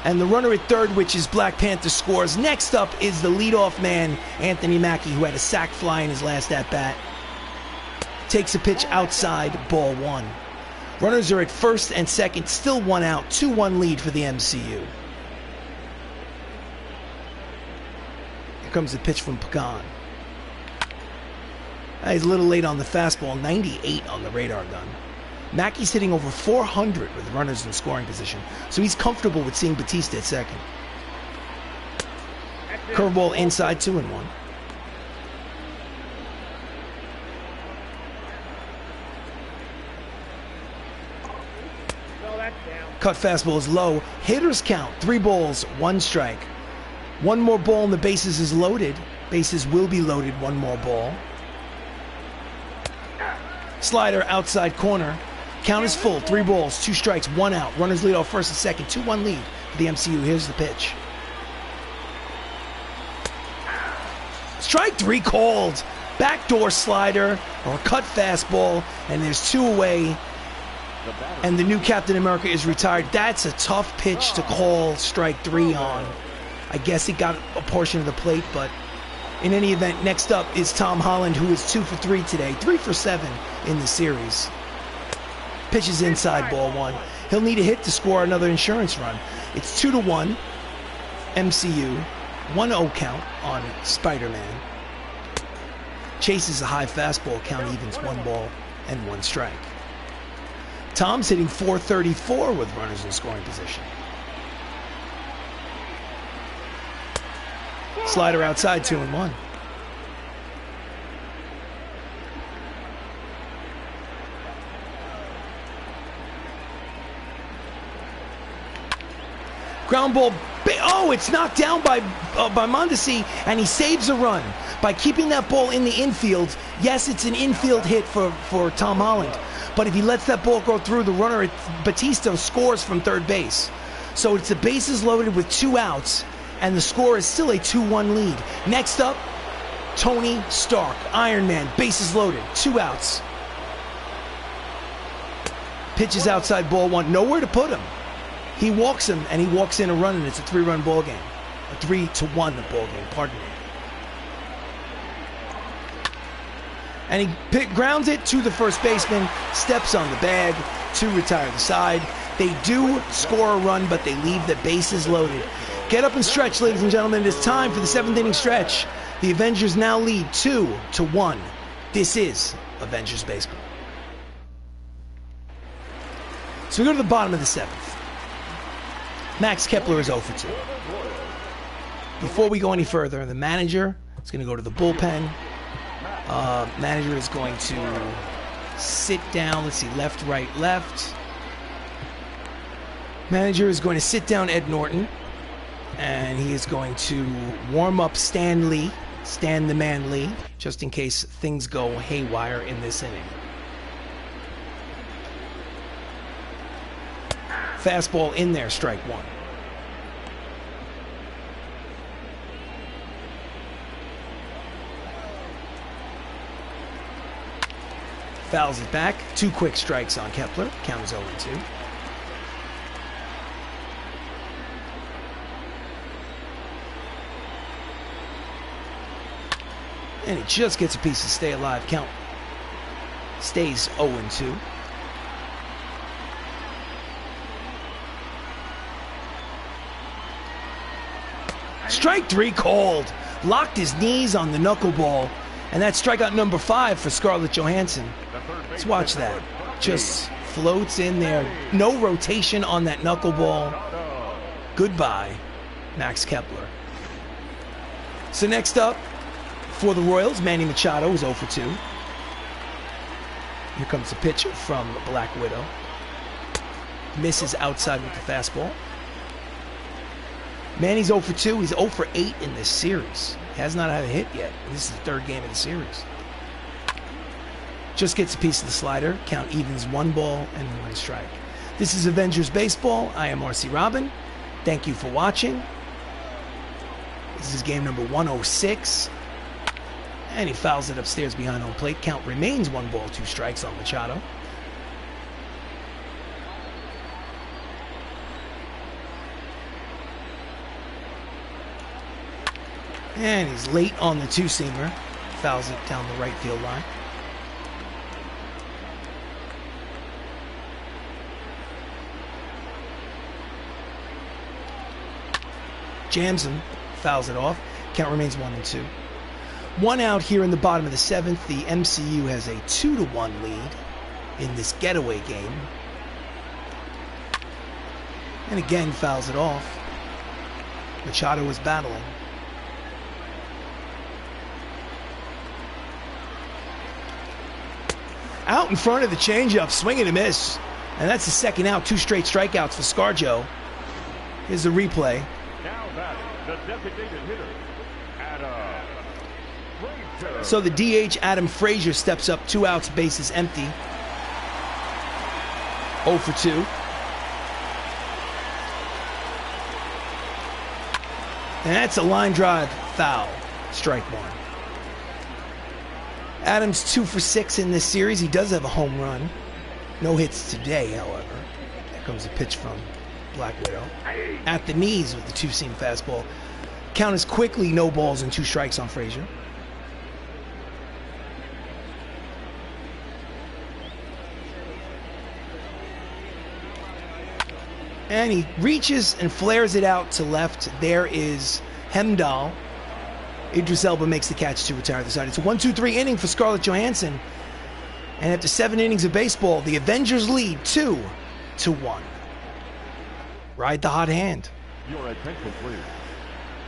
And the runner at third, which is Black Panther, scores. Next up is the leadoff man, Anthony Mackie, who had a sac fly in his last at-bat. Takes a pitch outside, ball 1. Runners are at first and second, still 1 out, 2-1 lead for the MCU. Here comes the pitch from Pagan. He's a little late on the fastball, 98 on the radar gun. Mackey's hitting over 400 with runners in scoring position, so he's comfortable with seeing Bautista at second. Curveball inside, 2-1. Cut fastball is low. Hitters count. 3 balls, 1 strike. 1 more ball and the bases is loaded. Bases will be loaded. 1 more ball. Slider outside corner. Count is full. 3 balls, 2 strikes, 1 out. Runners lead off first and second. 2-1 lead for the MCU. Here's the pitch. Strike 3 called. Backdoor slider or cut fastball, and there's 2 away. And the new Captain America is retired. That's a tough pitch to call strike 3 on. I guess he got a portion of the plate, but in any event, next up is Tom Holland, who is 2 for 3 today, 3 for 7 in the series. Pitches inside, ball 1. He'll need a hit to score another insurance run. It's 2-1, MCU, 1-0 count on Spider-Man. Chases a high fastball, count evens 1 ball and 1 strike. Tom's hitting .434 with runners in scoring position. Slider outside, 2-1. Ground ball. Oh, it's knocked down by Mondesi, and he saves a run by keeping that ball in the infield. Yes, it's an infield hit for Tom Holland, but if he lets that ball go through, the runner at Bautista scores from third base. So it's the bases loaded with 2 outs, and the score is still a 2-1 lead. Next up, Tony Stark, Iron Man, bases loaded, 2 outs. Pitches outside, ball 1, nowhere to put him. He walks him, and he walks in a run, and it's a 3-run ball game. A 3-1 ball game, pardon me. And he grounds it to the first baseman, steps on the bag to retire the side. They do score a run, but they leave the bases loaded. Get up and stretch, ladies and gentlemen. It is time for the 7th inning stretch. The Avengers now lead 2-1. This is Avengers Baseball. So we go to the bottom of the 7th. Max Kepler is 0 for 2. Before we go any further, the manager is going to go to the bullpen. Manager is going to sit down. Let's see, left, right, left. Manager is going to sit down Ed Norton, and he is going to warm up Stan the Man Lee, just in case things go haywire in this inning. Fastball in there, strike one. Fouls it back. 2 quick strikes on Kepler. Count is 0-2. And he just gets a piece to stay alive. Count stays 0-2. Strike 3 called. Locked his knees on the knuckleball. And that's strikeout number 5 for Scarlett Johansson. Let's watch that. Just floats in there. No rotation on that knuckleball. Goodbye, Max Kepler. So next up for the Royals, Manny Machado is 0-2. Here comes the pitch from Black Widow. Misses outside with the fastball. Manny's 0-2. He's 0-8 in this series. Has not had a hit yet. This is the 3rd game of the series. Just gets a piece of the slider. Count evens 1 ball and 1 strike. This is Avengers Baseball. I am RC Robbin. Thank you for watching. This is game number 106. And he fouls it upstairs behind home plate. Count remains 1 ball, 2 strikes on Machado. And he's late on the 2-seamer. Fouls it down the right field line. Jams him. Fouls it off. Count remains 1-2. 1 out here in the bottom of the 7th. The MCU has a 2-1 lead in this getaway game. And again fouls it off. Machado is battling. Out in front of the changeup, swing and a miss. And that's the 2nd out, 2 straight strikeouts for ScarJo. Here's the replay. Now batting, the designated hitter, Adam Frazier. So the DH, Adam Frazier, steps up, 2 outs, bases empty. 0-2. And that's a line drive foul. Strike 1. Adams 2 for 6 in this series. He does have a home run. No hits today, however. There comes a pitch from Black Widow. At the knees with the 2-seam fastball. Count is quickly no balls and 2 strikes on Frazier. And he reaches and flares it out to left. There is Hemdahl. Idris Elba makes the catch to retire the side. It's a 1-2-3 inning for Scarlett Johansson. And after 7 innings of baseball, the Avengers lead 2-1. Ride the hot hand. Your attention, please.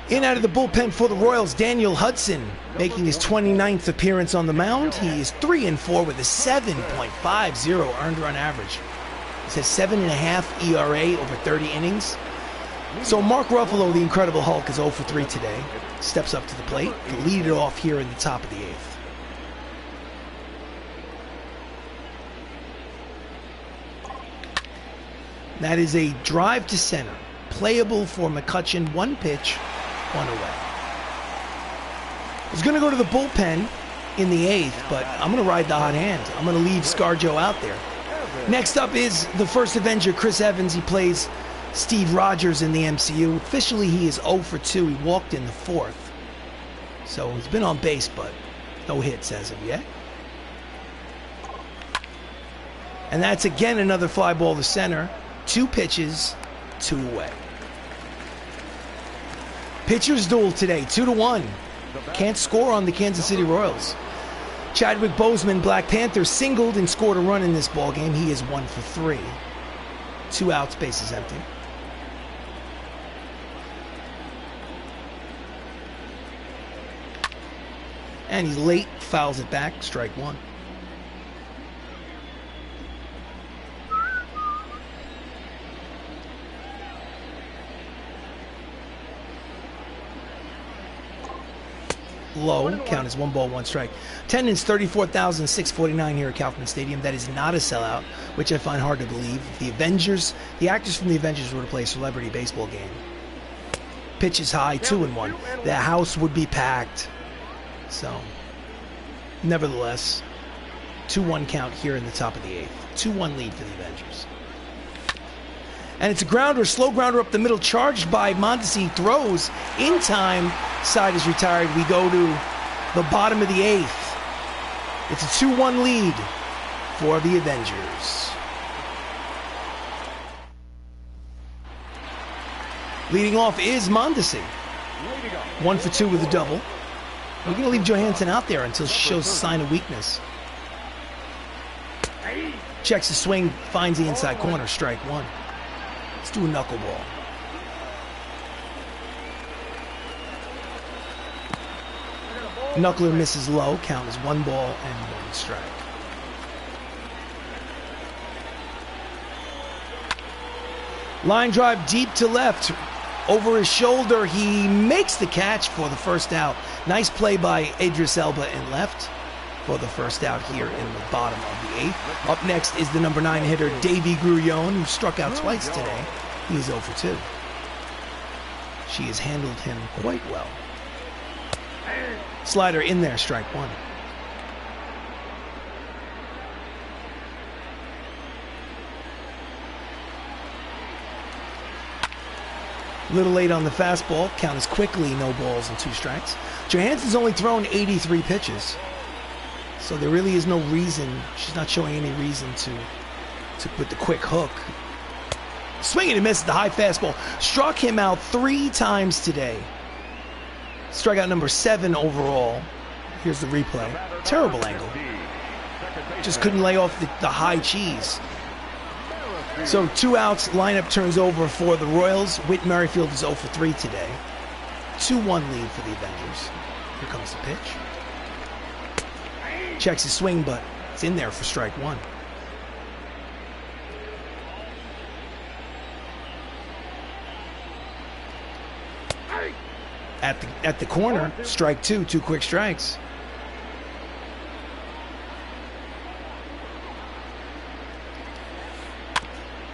In out of the bullpen for the Royals, Daniel Hudson making his 29th appearance on the mound. He is 3-4 with a 7.50 earned run average. He has 7.5 ERA over 30 innings. So Mark Ruffalo, the Incredible Hulk, is 0-3 today. Steps up to the plate to lead it off here in the top of the 8th. That is a drive to center. Playable for McCutchen. 1 pitch, 1 away. I was going to go to the bullpen in the 8th, but I'm going to ride the hot hand. I'm going to leave ScarJo out there. Next up is the first Avenger, Chris Evans. He plays Steve Rogers in the MCU. Officially, he is 0-2. He walked in the 4th. So he's been on base, but no hits as of yet. And that's again another fly ball to center. 2 pitches, 2 away. Pitchers duel today, 2-1. Can't score on the Kansas City Royals. Chadwick Boseman, Black Panther, singled and scored a run in this ballgame. He is 1 for 3. 2 outs, bases empty. And he's late, fouls it back, strike 1. low. Count is 1 ball, 1 strike. Attendance 34,649 here at Kaufman Stadium. That is not a sellout, which I find hard to believe. The actors from the Avengers were to play a celebrity baseball game. Pitch is high, 2-1. The house would be packed. So, nevertheless, 2-1 count here in the top of the 8th. 2-1 lead for the Avengers. And it's a grounder, slow grounder up the middle, charged by Mondesi. Throws in time. Side is retired. We go to the bottom of the 8th. It's a 2-1 lead for the Avengers. Leading off is Mondesi. 1 for 2 with a double. We're going to leave Johansson out there until she shows a sign of weakness. Checks the swing, finds the inside corner, strike 1. Let's do a knuckleball. Knuckler misses low, count is 1 ball and 1 strike. Line drive deep to left. Over his shoulder, he makes the catch for the first out. Nice play by Idris Elba in left for the first out here in the bottom of the 8th. Up next is the number 9 hitter, Davy Grullon, who struck out twice today. He is 0 for 2. She has handled him quite well. Slider in there, strike 1. A little late on the fastball. Count is quickly no balls and 2 strikes. Johansson's only thrown 83 pitches. So there really is no reason. She's not showing any reason to with the quick hook. Swinging and miss at the high fastball. Struck him out 3 times today. Strikeout number 7 overall. Here's the replay. Terrible angle. Just couldn't lay off the high cheese. So 2 outs, lineup turns over for the Royals. Whit Merrifield is 0 for 3 today. 2-1 lead for the Avengers. Here comes the pitch. Checks his swing, but it's in there for strike 1. At the corner, strike 2, 2 quick strikes.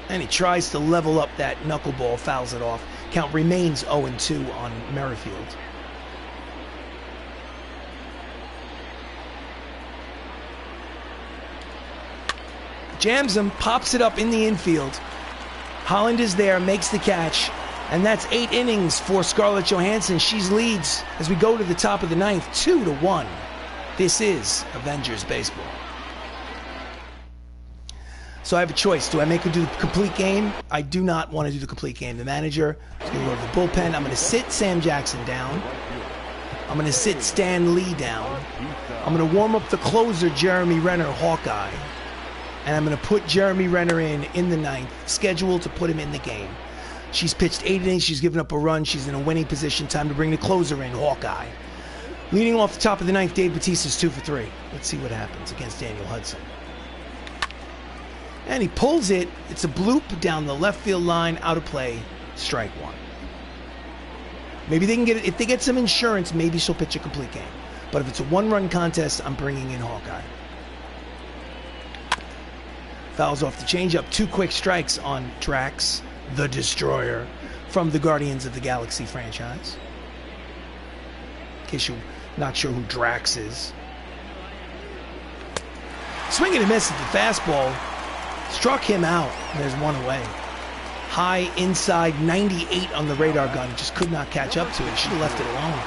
And he tries to level up that knuckleball, fouls it off. Count remains 0-2 on Merrifield. Jams him, pops it up in the infield. Holland is there, makes the catch. And that's 8 innings for Scarlett Johansson. She leads as we go to the top of the 9th, 2-1. This is Avengers baseball. So I have a choice. Do I make her do the complete game? I do not want to do the complete game. The manager is going to go to the bullpen. I'm going to sit Sam Jackson down. I'm going to sit Stan Lee down. I'm going to warm up the closer, Jeremy Renner, Hawkeye. And I'm going to put Jeremy Renner in the 9th, scheduled to put him in the game. She's pitched 8 innings. She's given up a run. She's in a winning position. Time to bring the closer in, Hawkeye. Leading off the top of the 9th, Dave Bautista's 2 for 3. Let's see what happens against Daniel Hudson. And he pulls it. It's a bloop down the left field line, out of play, strike 1. Maybe they can get it. If they get some insurance, maybe she'll pitch a complete game. But if it's a 1-run contest, I'm bringing in Hawkeye. Fouls off the changeup. 2 quick strikes on Drax, the Destroyer, from the Guardians of the Galaxy franchise. In case you're not sure who Drax is. Swing and a miss at the fastball. Struck him out. And there's 1 away. High inside, 98 on the radar gun. Just could not catch up to it. Should have left it alone.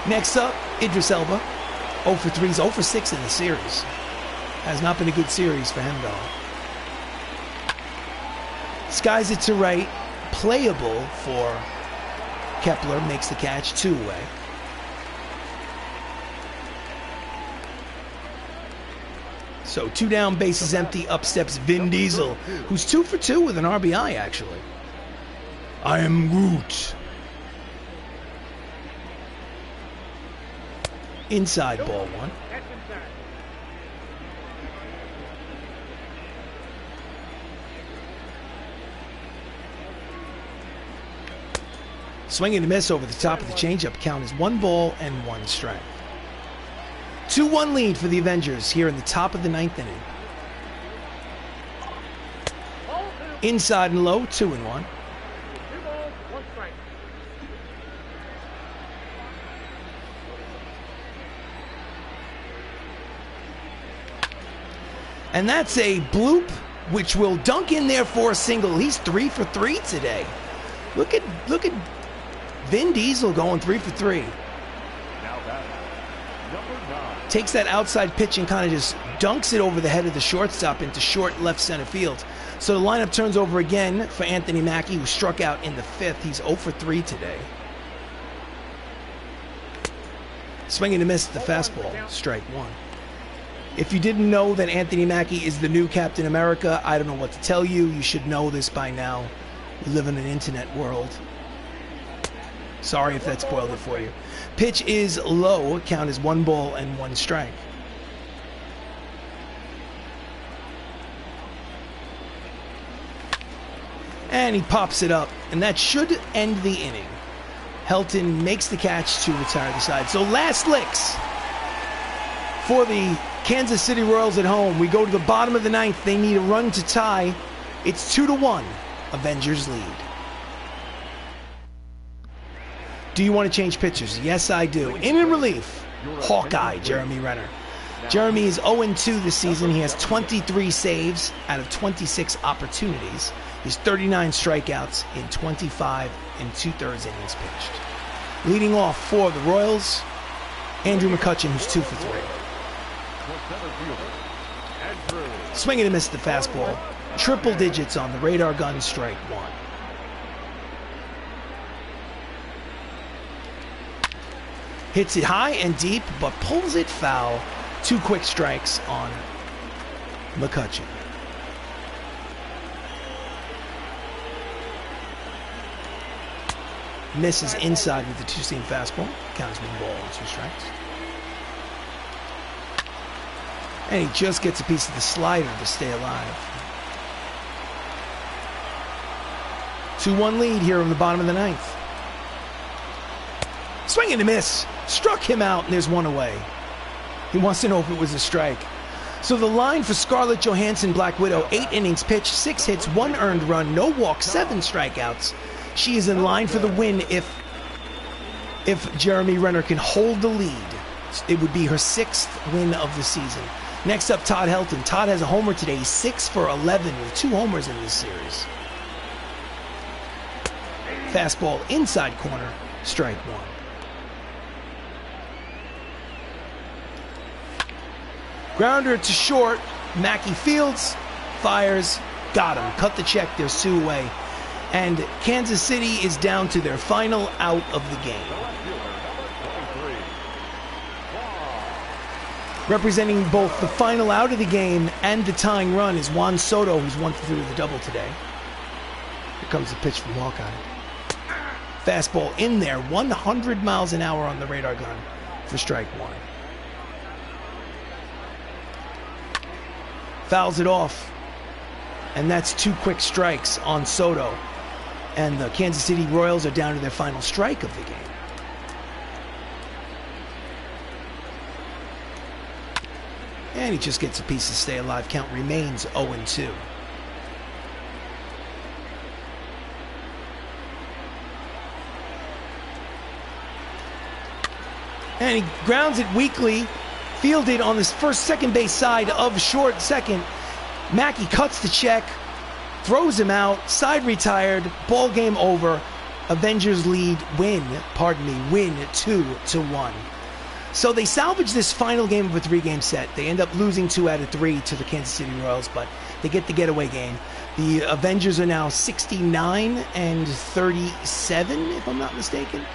Next up, Idris Elba. 0 for 3. 0 for 6 in the series. Has not been a good series for him, though. Skies it to right. Playable for Kepler. Makes the catch. 2 away. So 2 down, bases empty. Up steps Vin Diesel, who's 2 for 2 with an RBI, actually. I am Groot. Inside, ball 1. Swing and a miss over the top of the changeup. Count is 1 ball and 1 strike. 2-1 lead for the Avengers here in the top of the 9th inning. Inside and low, 2-1. 2 balls, 1 strike. And that's a bloop, which will dunk in there for a single. He's 3 for 3 today. Look at Vin Diesel going 3 for 3. Now batting, number 9. Takes that outside pitch and kind of just dunks it over the head of the shortstop into short left center field. So the lineup turns over again for Anthony Mackie, who struck out in the 5th. He's 0 for 3 today. Swinging to miss the fastball, strike 1. If you didn't know that Anthony Mackie is the new Captain America, I don't know what to tell you. You should know this by now. We live in an internet world. Sorry if that spoiled it for you. Pitch is low. Count is 1 ball and 1 strike. And he pops it up, and that should end the inning. Helton makes the catch to retire the side. So last licks for the Kansas City Royals at home. We go to the bottom of the 9th. They need a run to tie. It's 2-1. Avengers lead. Do you want to change pitchers? Yes, I do. In relief, Hawkeye, Jeremy Renner. Jeremy is 0-2 this season. He has 23 saves out of 26 opportunities. He's 39 strikeouts in 25 2/3 innings pitched. Leading off for the Royals, Andrew McCutchen, who's 2 for 3. Swinging and miss the fastball. Triple digits on the radar gun, strike 1. Hits it high and deep, but pulls it foul. 2 quick strikes on McCutchen. Misses inside with the 2-seam fastball. Counts 1 ball and 2 strikes. And he just gets a piece of the slider to stay alive. 2-1 lead here on the bottom of the 9th. Swing and a miss. Struck him out, and there's 1 away. He wants to know if it was a strike. So the line for Scarlett Johansson, Black Widow, 8 innings pitched, 6 hits, 1 earned run, no walks, 7 strikeouts. She is in line for the win if Jeremy Renner can hold the lead. It would be her 6th win of the season. Next up, Todd Helton. Todd has a homer today. He's 6 for 11 with 2 homers in this series. Fastball inside corner, strike 1. Grounder to short. Mackie fields, fires, got him. Cut the check. There's 2 away. And Kansas City is down to their final out of the game. Representing both the final out of the game and the tying run is Juan Soto, who's 1 for 3 with a double today. Here comes the pitch from Hawkeye. Fastball in there, 100 miles an hour on the radar gun for strike 1. Fouls it off, and that's 2 quick strikes on Soto. And the Kansas City Royals are down to their final strike of the game. And he just gets a piece to stay alive. Count remains 0-2. And he grounds it weakly, fielded on this second base side of short second. Mackie cuts the check, throws him out, side retired, ball game over. Avengers win 2-1. So they salvage this final game of a 3-game set. They end up losing 2 out of 3 to the Kansas City Royals, but they get the getaway game. The Avengers are now 69-37, if I'm not mistaken.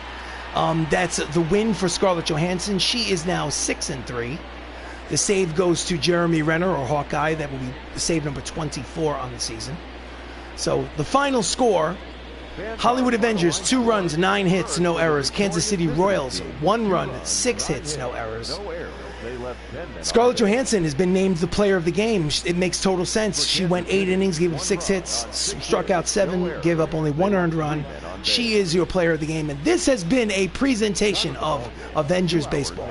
That's the win for Scarlett Johansson. She is now 6-3. The save goes to Jeremy Renner, or Hawkeye. That will be save number 24 on the season. So the final score: Hollywood Avengers 2 runs, 9 hits, no errors. Kansas City Royals 1 run, 6 hits, no errors. Scarlett Johansson has been named the player of the game. It makes total sense. She went 8 innings, gave up 6 hits, struck out 7, gave up only 1 earned run. She is your player of the game, and this has been a presentation of Avengers Baseball.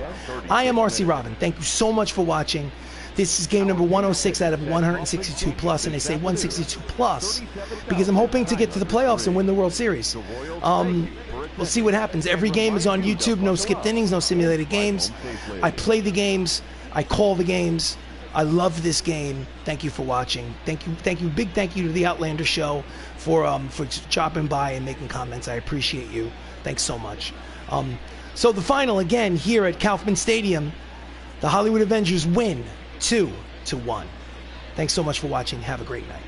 I am RC Robbin. Thank you so much for watching. This is game number 106 out of 162 plus, and I say 162 plus because I'm hoping to get to the playoffs and win the World Series. We'll see what happens. Every game is on YouTube. No skipped innings, no simulated games. I play the games. I call the games. I love this game. Thank you for watching. Thank you. Big thank you to the Outlander Show for dropping by and making comments. I appreciate you. Thanks so much. So the final again here at Kaufman Stadium, the Hollywood Avengers win 2-1. Thanks so much for watching. Have a great night.